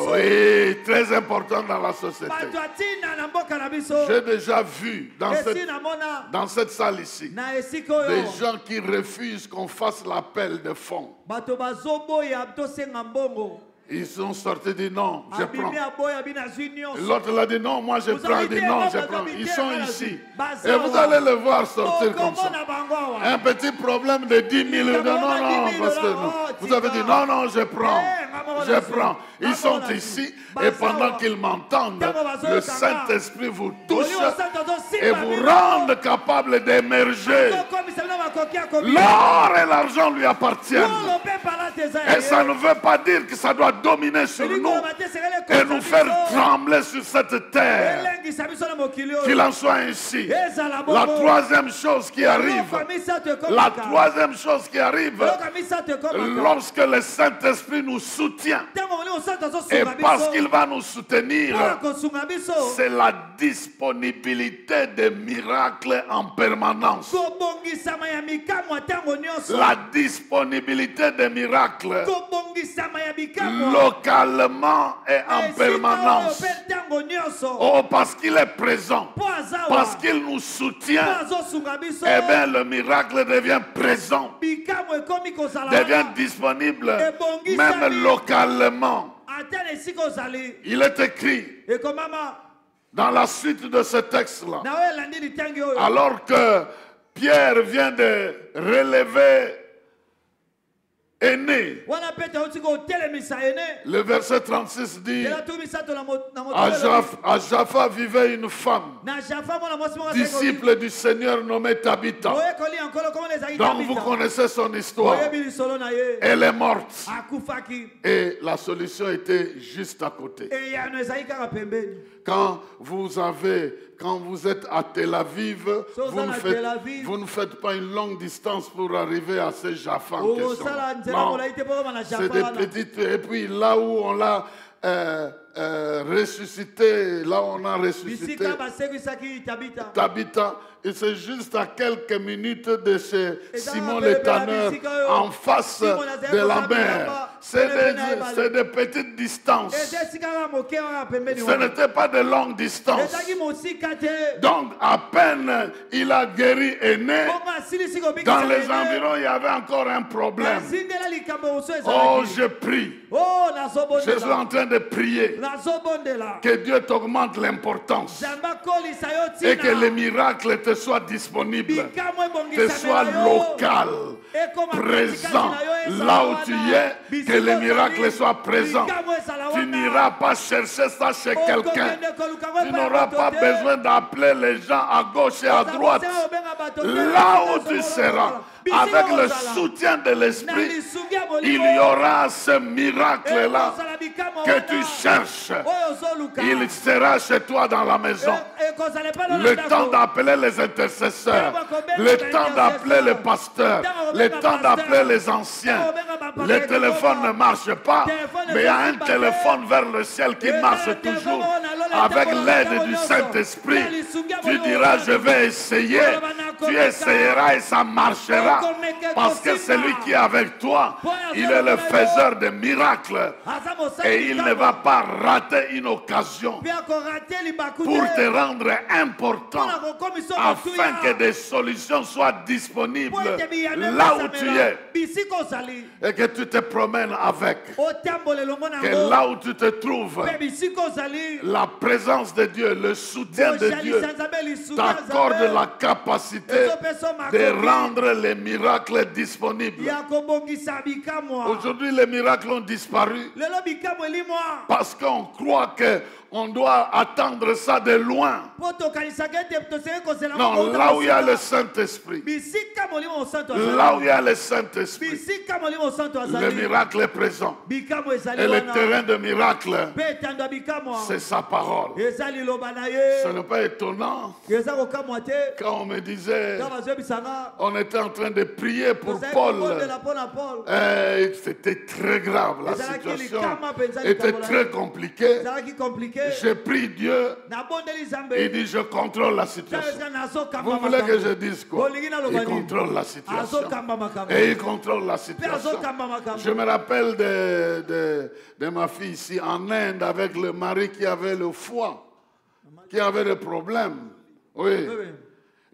Oui, très importants dans la société. J'ai déjà vu dans cette salle ici des gens qui refusent qu'on fasse l'appel de fonds. Ils sont sortis, dit non, je prends. L'autre l'a dit non, moi je prends. Il dit non, je prends. Ils sont ici. Et vous allez le voir sortir comme ça. Un petit problème de 10 000. Non, parce que non. Vous avez dit non, non, je prends. Je prends. Ils sont ici et pendant qu'ils m'entendent, le Saint-Esprit vous touche et vous rend capable d'émerger. L'or et l'argent lui appartiennent. Et ça ne veut pas dire que ça doit dominer sur nous. et nous faire trembler sur cette terre. Qu'il en soit ainsi. La troisième chose qui arrive, lorsque le Saint-Esprit nous soutient, et parce qu'il va nous soutenir, c'est la disponibilité des miracles en permanence. La disponibilité des miracles localement et en permanence. Oh, parce qu'il est présent, parce qu'il nous soutient, eh bien le miracle devient présent, devient disponible même localement. Il est écrit dans la suite de ce texte-là, alors que Pierre vient de relever Aîné. Le verset 36 dit, à Jaffa vivait une femme, disciple du Seigneur nommée Tabitha. Donc vous connaissez son histoire. Elle est morte. Et la solution était juste à côté. Quand vous êtes à Tel Aviv, vous ne faites pas une longue distance pour arriver à ces Jaffa en question. Non, c'est des petites. Et puis là où on l'a ressuscité, Tabitha, et c'est juste à quelques minutes de chez Simon le Tanneur, en face de la mer. C'est des petites distances. Ce n'était pas de longues distances. Donc, à peine il a guéri Aîné, dans les environs, il y avait encore un problème. Oh, je prie. Je suis en train de prier que Dieu t'augmente l'importance et que les miracles te soient disponibles, te soient local, présent là où tu es, que les miracles soient présents. Tu n'iras pas chercher ça chez quelqu'un. Tu n'auras pas besoin d'appeler les gens à gauche et à droite. Là où tu seras, avec le soutien de l'Esprit, il y aura ce miracle-là que tu cherches. Il sera chez toi dans la maison. Le temps d'appeler les intercesseurs, le temps d'appeler les pasteurs, le temps d'appeler les anciens. Le téléphone ne marche pas, mais il y a un téléphone vers le ciel qui marche toujours. Avec l'aide du Saint-Esprit, tu diras, je vais essayer. Tu essayeras et ça marchera. Parce que celui qui est avec toi, il est le faiseur de miracles. Et il ne va pas rater une occasion pour te rendre important afin que des solutions soient disponibles là où tu es. Et que tu te promènes avec. Que là où tu te trouves, la présence de Dieu, le soutien de Dieu t'accorde la capacité de rendre les miracles disponibles. Aujourd'hui, les miracles ont disparu parce qu'on croit qu'on doit attendre ça de loin. Non, là où il y a le Saint-Esprit, là où il y a le Saint-Esprit, le miracle est présent. Et le terrain de miracle, c'est sa parole. Ce n'est pas étonnant quand on me disait, on était en train de prier pour Paul. C'était très grave, la situation était très compliquée. J'ai pris Dieu. Il dit, je contrôle la situation. Vous voulez que je dise quoi? Il contrôle la situation. Et il contrôle la situation. Je me rappelle de ma fille ici en Inde avec le mari qui avait le foie, qui avait des problèmes. Oui.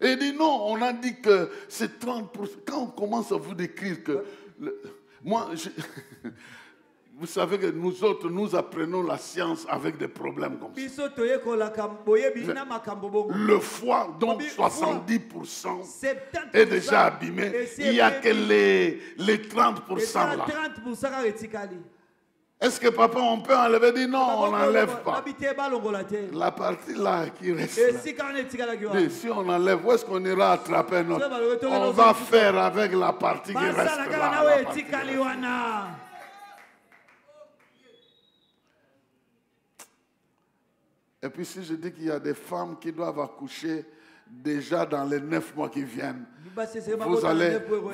Et il dit non, on a dit que c'est 30%. Quand on commence à vous décrire que... vous savez que nous autres, nous apprenons la science avec des problèmes comme ça. Le foie, donc 70% est déjà abîmé. Il n'y a que les 30% là. Est-ce que papa, on peut enlever? Dit non, on n'enlève pas. La partie là qui reste là. Et si on enlève, où est-ce qu'on ira attraper notre? On va faire avec la partie qui reste là. Et puis si je dis qu'il y a des femmes qui doivent accoucher déjà dans les 9 mois qui viennent,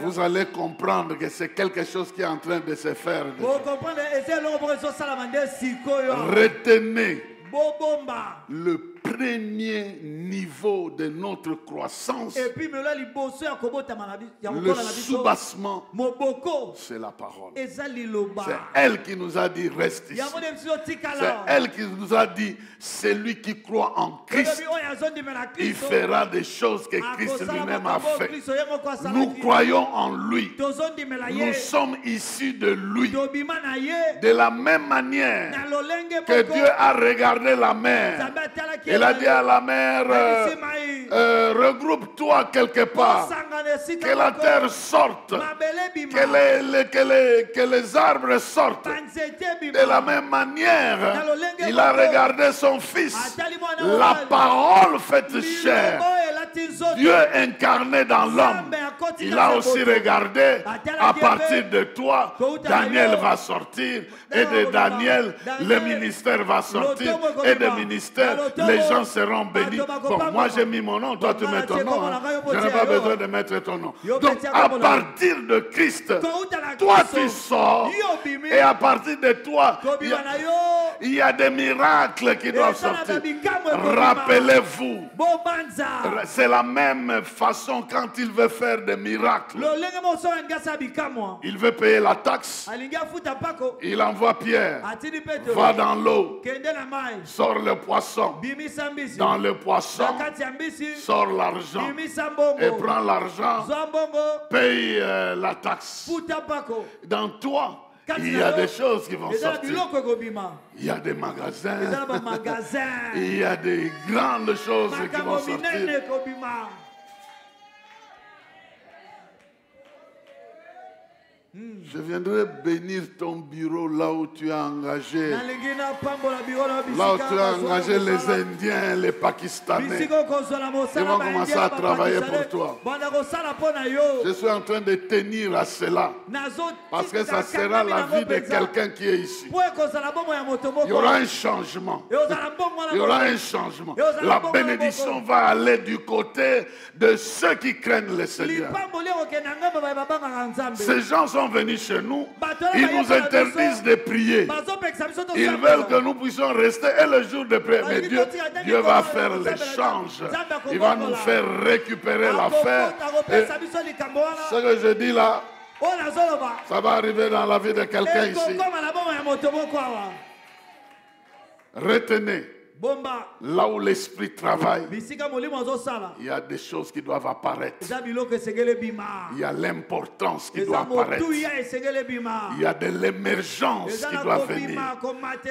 vous allez comprendre que c'est quelque chose qui est en train de se faire. Retenez le premier niveau de notre croissance. Le soubassement, c'est la parole. C'est elle qui nous a dit reste ici. C'est elle qui nous a dit celui qui croit en Christ, il fera des choses que Christ lui-même a fait. Nous croyons en lui. Nous sommes issus de lui. De la même manière que Dieu a regardé la mer, il a dit à la mer, regroupe-toi quelque part, que la terre sorte, que les arbres sortent. De la même manière, il a regardé son fils, la parole faite chair, Dieu incarné dans l'homme. Il a aussi regardé, à partir de toi, Daniel va sortir, et de Daniel, le ministère va sortir, et de ministère, les gens seront bénis. Bon, moi j'ai mis mon nom, toi tu mets ton nom. Hein. Je n'ai pas besoin de mettre ton nom. Donc à partir de Christ, toi tu sors, et à partir de toi, il y a des miracles qui doivent sortir. Rappelez-vous, c'est la même façon quand il veut faire des miracles. Il veut payer la taxe. Il envoie Pierre, va dans l'eau, sort le poisson. Dans le poisson, sort l'argent et prend l'argent, paye la taxe. Dans toi, il y a des choses qui vont sortir. Il y a des magasins. Il y a des grandes choses qui vont sortir. Je viendrai bénir ton bureau là où tu as engagé. Là où tu as engagé les Indiens, les Pakistanais. Ils vont commencer à travailler pour toi. Je suis en train de tenir à cela. Parce que ça sera la vie de quelqu'un qui est ici. Il y aura un changement. Il y aura un changement. La bénédiction va aller du côté de ceux qui craignent le Seigneur. Ces gens sont venus chez nous, ils nous interdisent de prier. Ils veulent que nous puissions rester et le jour de prière. Mais Dieu va faire l'échange. Il va nous faire récupérer l'affaire. Ce que je dis là, ça va arriver dans la vie de quelqu'un ici. Retenez. Là où l'esprit travaille, il y a des choses qui doivent apparaître. Il y a l'importance qui doit apparaître. Il y a de l'émergence qui doit venir.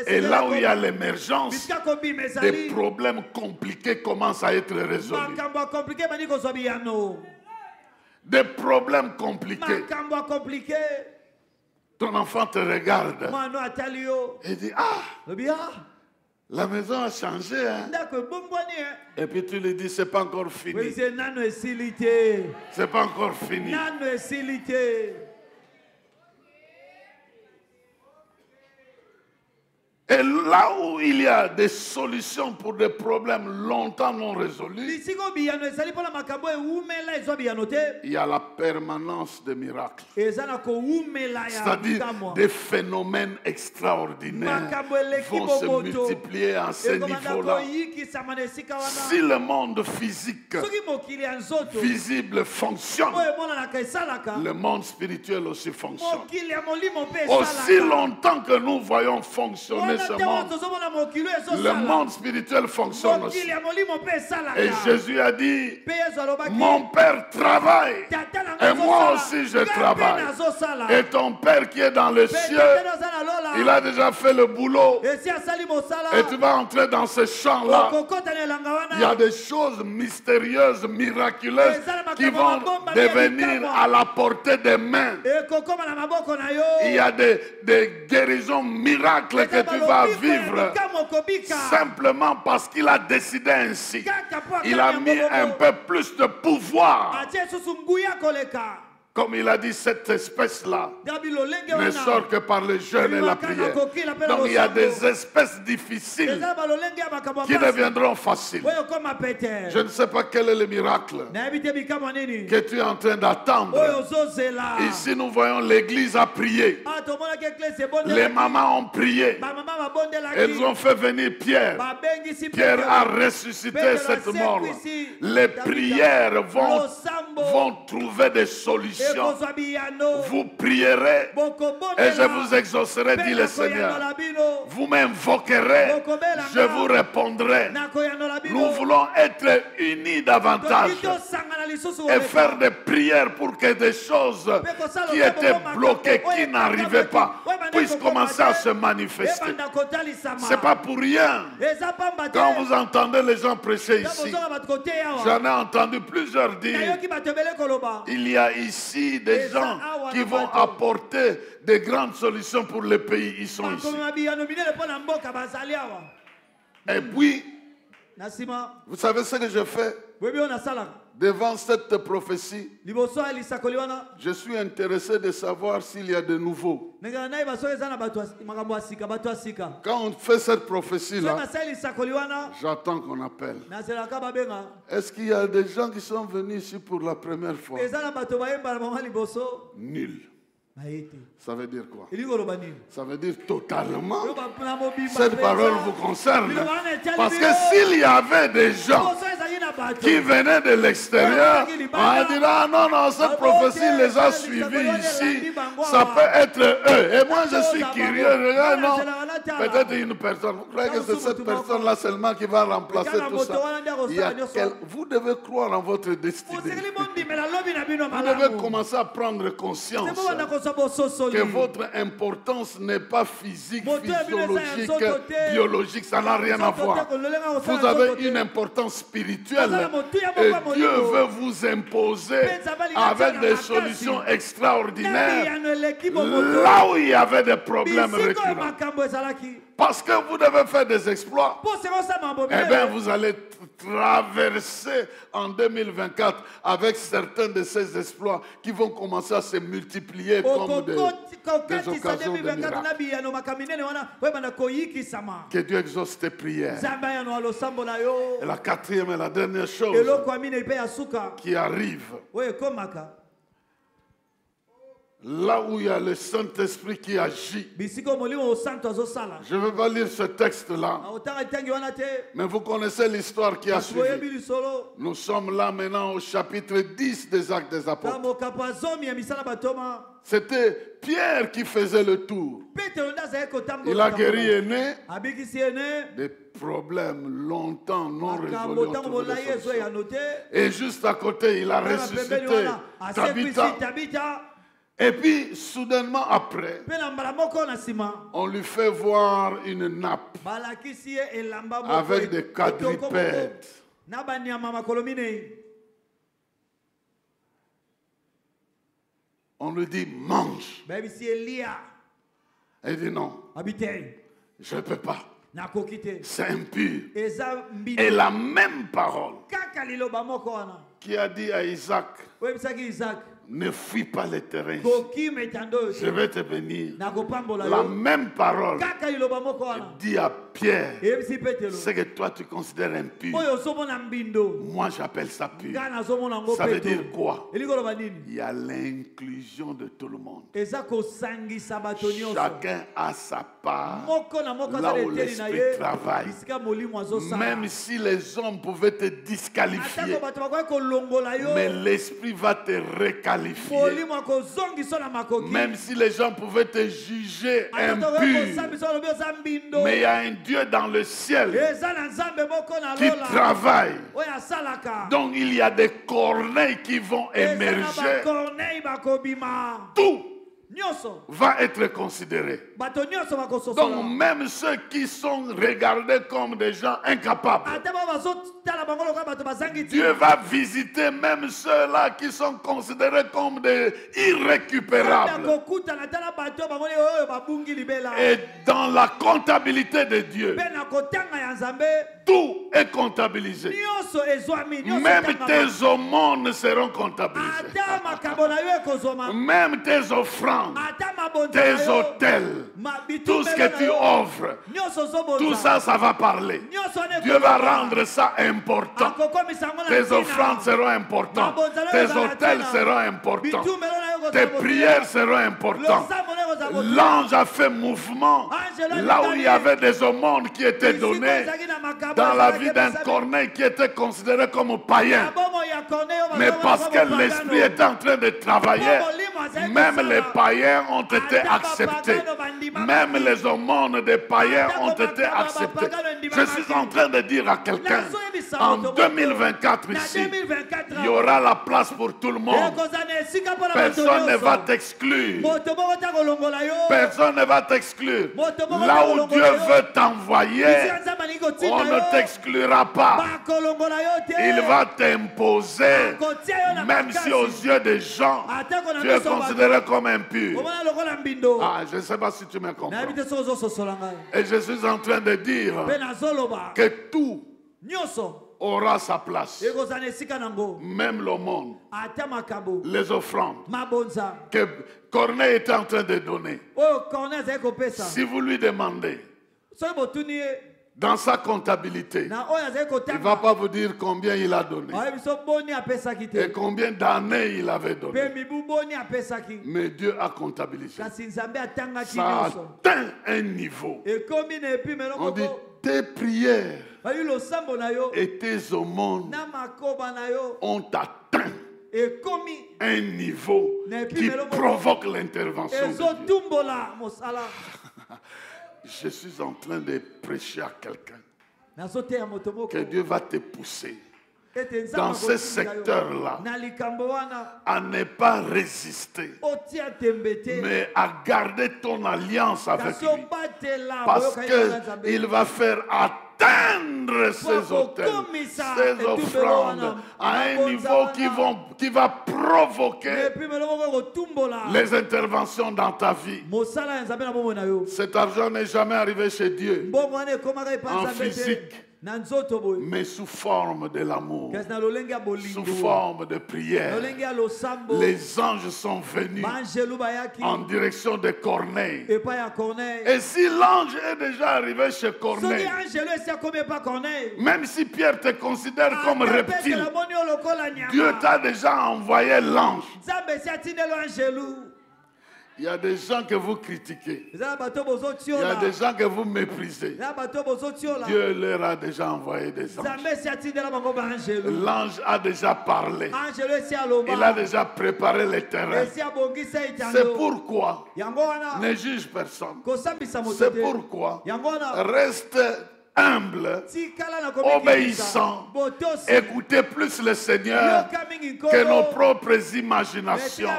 Et là où il y a l'émergence, des problèmes compliqués commencent à être résolus. Des problèmes compliqués. Ton enfant te regarde et dit, ah, la maison a changé. Hein? Et puis tu lui dis, c'est pas encore fini. C'est pas encore fini. Et là où il y a des solutions pour des problèmes longtemps non résolus, il y a la permanence des miracles. C'est-à-dire des phénomènes extraordinaires vont se multiplier à ce niveau-là. Si le monde physique visible fonctionne, le monde spirituel aussi fonctionne. Aussi longtemps que nous voyons fonctionner ce monde, le monde spirituel fonctionne aussi. Et Jésus a dit, mon Père travaille et moi aussi je travaille. Et ton Père qui est dans le ciel, il a déjà fait le boulot. Et tu vas entrer dans ce champ-là. Il y a des choses mystérieuses, miraculeuses qui vont devenir à la portée des mains. Il y a des guérisons miracles que tu vas vivre simplement parce qu'il a décidé ainsi. Il a mis un peu plus de pouvoir. Comme il a dit, cette espèce-là ne sort que par le jeûne et la prière. Donc il y a des espèces difficiles qui deviendront faciles. Je ne sais pas quel est le miracle que tu es en train d'attendre. Ici nous voyons l'église a prié. Les mamans ont prié. Elles ont fait venir Pierre. Pierre a ressuscité cette mort. Les prières vont trouver des solutions. Vous prierez et je vous exaucerai, dit le Seigneur. Vous m'invoquerez, je vous répondrai. Nous voulons être unis davantage et faire des prières pour que des choses qui étaient bloquées, qui n'arrivaient pas, puissent commencer à se manifester. Ce n'est pas pour rien. Quand vous entendez les gens prêcher ici, j'en ai entendu plusieurs dire, il y a ici des gens qui vont apporter des grandes solutions pour le pays. Ils sont ici. Et puis, vous savez ce que je fais? Devant cette prophétie, je suis intéressé de savoir s'il y a de nouveaux. Quand on fait cette prophétie-là, j'attends qu'on appelle. Est-ce qu'il y a des gens qui sont venus ici pour la première fois? Nul. Ça veut dire quoi? Ça veut dire totalement. Cette parole vous concerne. Parce que s'il y avait des gens qui venaient de l'extérieur, on va dire, ah non, cette prophétie les a suivis ici. Ça peut être eux. Et moi je suis curieux. Non, peut-être une personne. Vous croyez que c'est cette personne-là seulement qui va remplacer tout ça? Vous devez croire en votre destinée. Vous devez commencer à prendre conscience que votre importance n'est pas physique, physiologique, biologique, ça n'a rien à voir. Vous avez une importance spirituelle et Dieu veut vous imposer avec des solutions extraordinaires là où il y avait des problèmes récurrents. Parce que vous devez faire des exploits. Eh bien, vous allez traverser en 2024 avec certains de ces exploits qui vont commencer à se multiplier comme des occasions de miracles. Que Dieu exauce tes prières. Et la quatrième et la dernière chose qui arrive, là où il y a le Saint-Esprit qui agit. Je ne vais pas lire ce texte-là, mais vous connaissez l'histoire qui a suivi. Nous sommes là maintenant au chapitre 10 des Actes des Apôtres. C'était Pierre qui faisait le tour. Il a guéri aîné des problèmes longtemps non résolus. Et juste à côté, il a ressuscité Tabitha. Et puis, soudainement après, on lui fait voir une nappe avec des quadrupèdes. On lui dit, mange. Elle dit non, je ne peux pas. C'est impur. Et la même parole qui a dit à Isaac, ne fuis pas les terrains. Je vais te bénir. La même parole dit à Pierre, ce que toi tu considères impur, moi j'appelle ça pur. Ça veut dire quoi? Il y a l'inclusion de tout le monde. Chacun a sa part là où l'esprit travaille. Même si les hommes pouvaient te disqualifier, mais l'esprit va te réqualifier. Même si les gens pouvaient te juger impur, mais il y a un Dieu dans le ciel qui travaille. Donc il y a des corneilles qui vont émerger. Tout va être considéré. Donc même ceux qui sont regardés comme des gens incapables, Dieu va visiter même ceux-là qui sont considérés comme des irrécupérables. Et dans la comptabilité de Dieu, tout est comptabilisé. Même tes aumônes seront comptabilisés. Même tes offrandes, tes hôtels, tout ce que tu offres, tout ça, ça va parler. Dieu va rendre ça important. Tes offrandes seront importantes. Tes hôtels seront importants. Tes prières seront importantes. L'ange a fait mouvement là où il y avait des aumônes qui étaient données dans la vie d'un Corneille qui était considéré comme païen. Mais parce que l'esprit était en train de travailler, même les païens ont été acceptés. Même les aumônes des païens ont été acceptés. Je suis en train de dire à quelqu'un, en 2024 ici, il y aura la place pour tout le monde. Personne ne va t'exclure. Personne ne va t'exclure. Là où Dieu veut t'envoyer, on ne t'exclura pas. Il va t'imposer, même si aux yeux des gens, tu es considéré comme impur. Ah, je ne sais pas si tu me comprends. Et je suis en train de dire que tout aura sa place. Même le monde, les offrandes que Corneille était en train de donner. Si vous lui demandez dans sa comptabilité, il ne va pas vous dire combien il a donné et combien d'années il avait donné. Mais Dieu a comptabilisé. Ça a atteint un niveau. On dit tes prières et tes aumônes ont atteint un niveau qui provoque l'intervention de Dieu. Je suis en train de prêcher à quelqu'un que Dieu va te pousser dans ce secteur-là à ne pas résister, mais à garder ton alliance avec lui, parce qu'il va faire atteindre ces hôtels, ces offrandes à un niveau qui va provoquer les interventions dans ta vie. Cet argent n'est jamais arrivé chez Dieu en physique, mais sous forme de l'amour, sous forme de prière. Les anges sont venus en direction de Corneille. Et si l'ange est déjà arrivé chez Corneille, même si Pierre te considère comme reptile, Dieu t'a déjà envoyé l'ange. Il y a des gens que vous critiquez. Il y a des gens que vous méprisez. Dieu leur a déjà envoyé des anges. L'ange a déjà parlé. Il a déjà préparé les terrains. C'est pourquoi ne juge personne. C'est pourquoi reste humble, obéissant, écoutez plus le Seigneur que nos propres imaginations.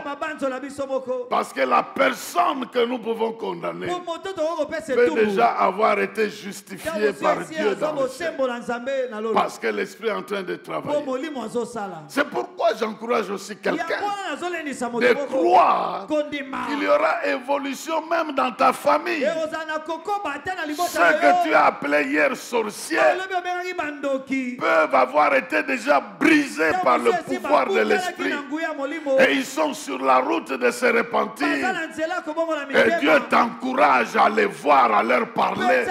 Parce que la personne que nous pouvons condamner peut déjà avoir été justifiée par Dieu dans le ciel. Parce que l'Esprit est en train de travailler. C'est pourquoi j'encourage aussi quelqu'un de croire qu'il y aura évolution même dans ta famille. Ce que tu as appelé hier sorciers peuvent avoir été déjà brisés par le pouvoir de l'esprit et ils sont sur la route de se repentir, et Dieu t'encourage à les voir, à leur parler,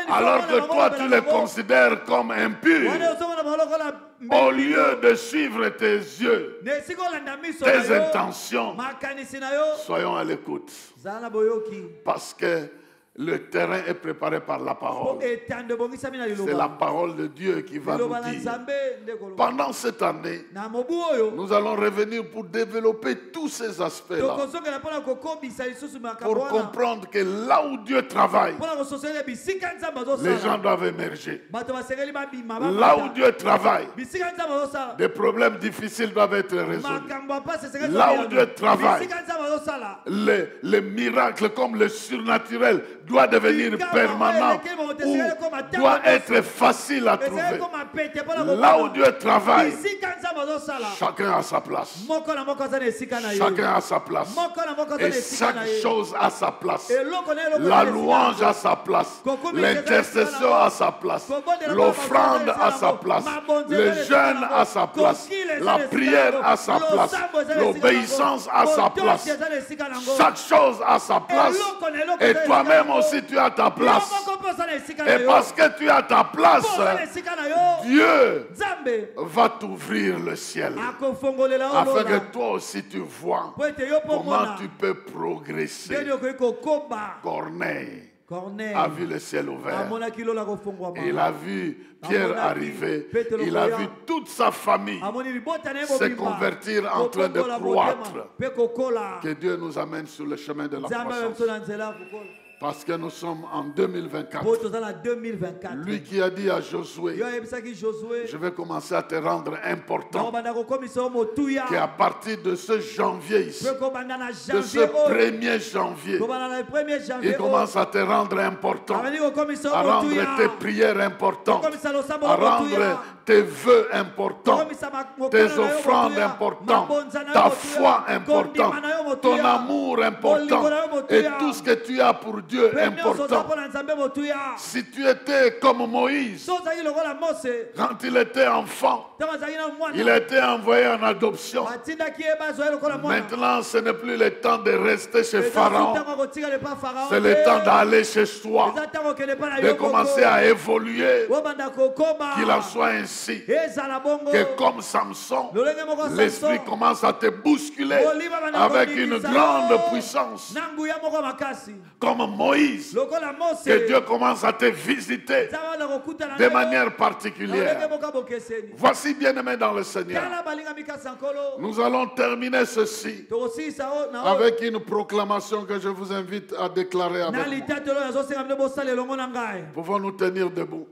alors que toi tu les considères comme impurs. Au lieu de suivre tes yeux, tes intentions, soyons à l'écoute, parce que le terrain est préparé par la parole. C'est la parole de Dieu qui va nous dire. Pendant cette année, nous allons revenir pour développer tous ces aspects-là. Pour comprendre que là où Dieu travaille, les gens doivent émerger. Là où Dieu travaille, des problèmes difficiles doivent être résolus. Là où Dieu travaille, les miracles comme le surnaturel doit devenir permanent ou doit être facile à trouver. Là où Dieu travaille, chacun a sa place. Chacun a sa place. Et chaque chose a sa place. La louange a sa place. L'intercession a sa place. L'offrande a sa place. Le jeûne a sa place. La prière a sa place. L'obéissance a sa place. Chaque chose a sa place. Et toi-même aussi tu as ta place. Et parce que tu as ta place, Dieu va t'ouvrir le ciel. Afin que toi aussi tu vois comment tu peux progresser. Corneille a vu le ciel ouvert. Il a vu Pierre arriver. Il a vu toute sa famille se convertir en train de croître. Que Dieu nous amène sur le chemin de la croissance. Parce que nous sommes en 2024. Lui qui a dit à Josué, je vais commencer à te rendre important. Qu'à partir de ce janvier ici, de ce 1er janvier, il commence à te rendre important, à rendre tes prières importantes, à rendre tes vœux importants, tes offrandes importantes, ta foi importante, ton amour important et tout ce que tu as pour Dieu important. Si tu étais comme Moïse, quand il était enfant, il a été envoyé en adoption. Maintenant, ce n'est plus le temps de rester chez Pharaon. C'est le temps d'aller chez soi, de commencer à évoluer. Qu'il en soit ainsi, que comme Samson, l'esprit commence à te bousculer avec une grande puissance. Comme Moïse, que Dieu commence à te visiter de manière particulière. Voici, bien-aimés dans le Seigneur, nous allons terminer ceci avec une proclamation que je vous invite à déclarer avec moi. Pouvons-nous tenir debout?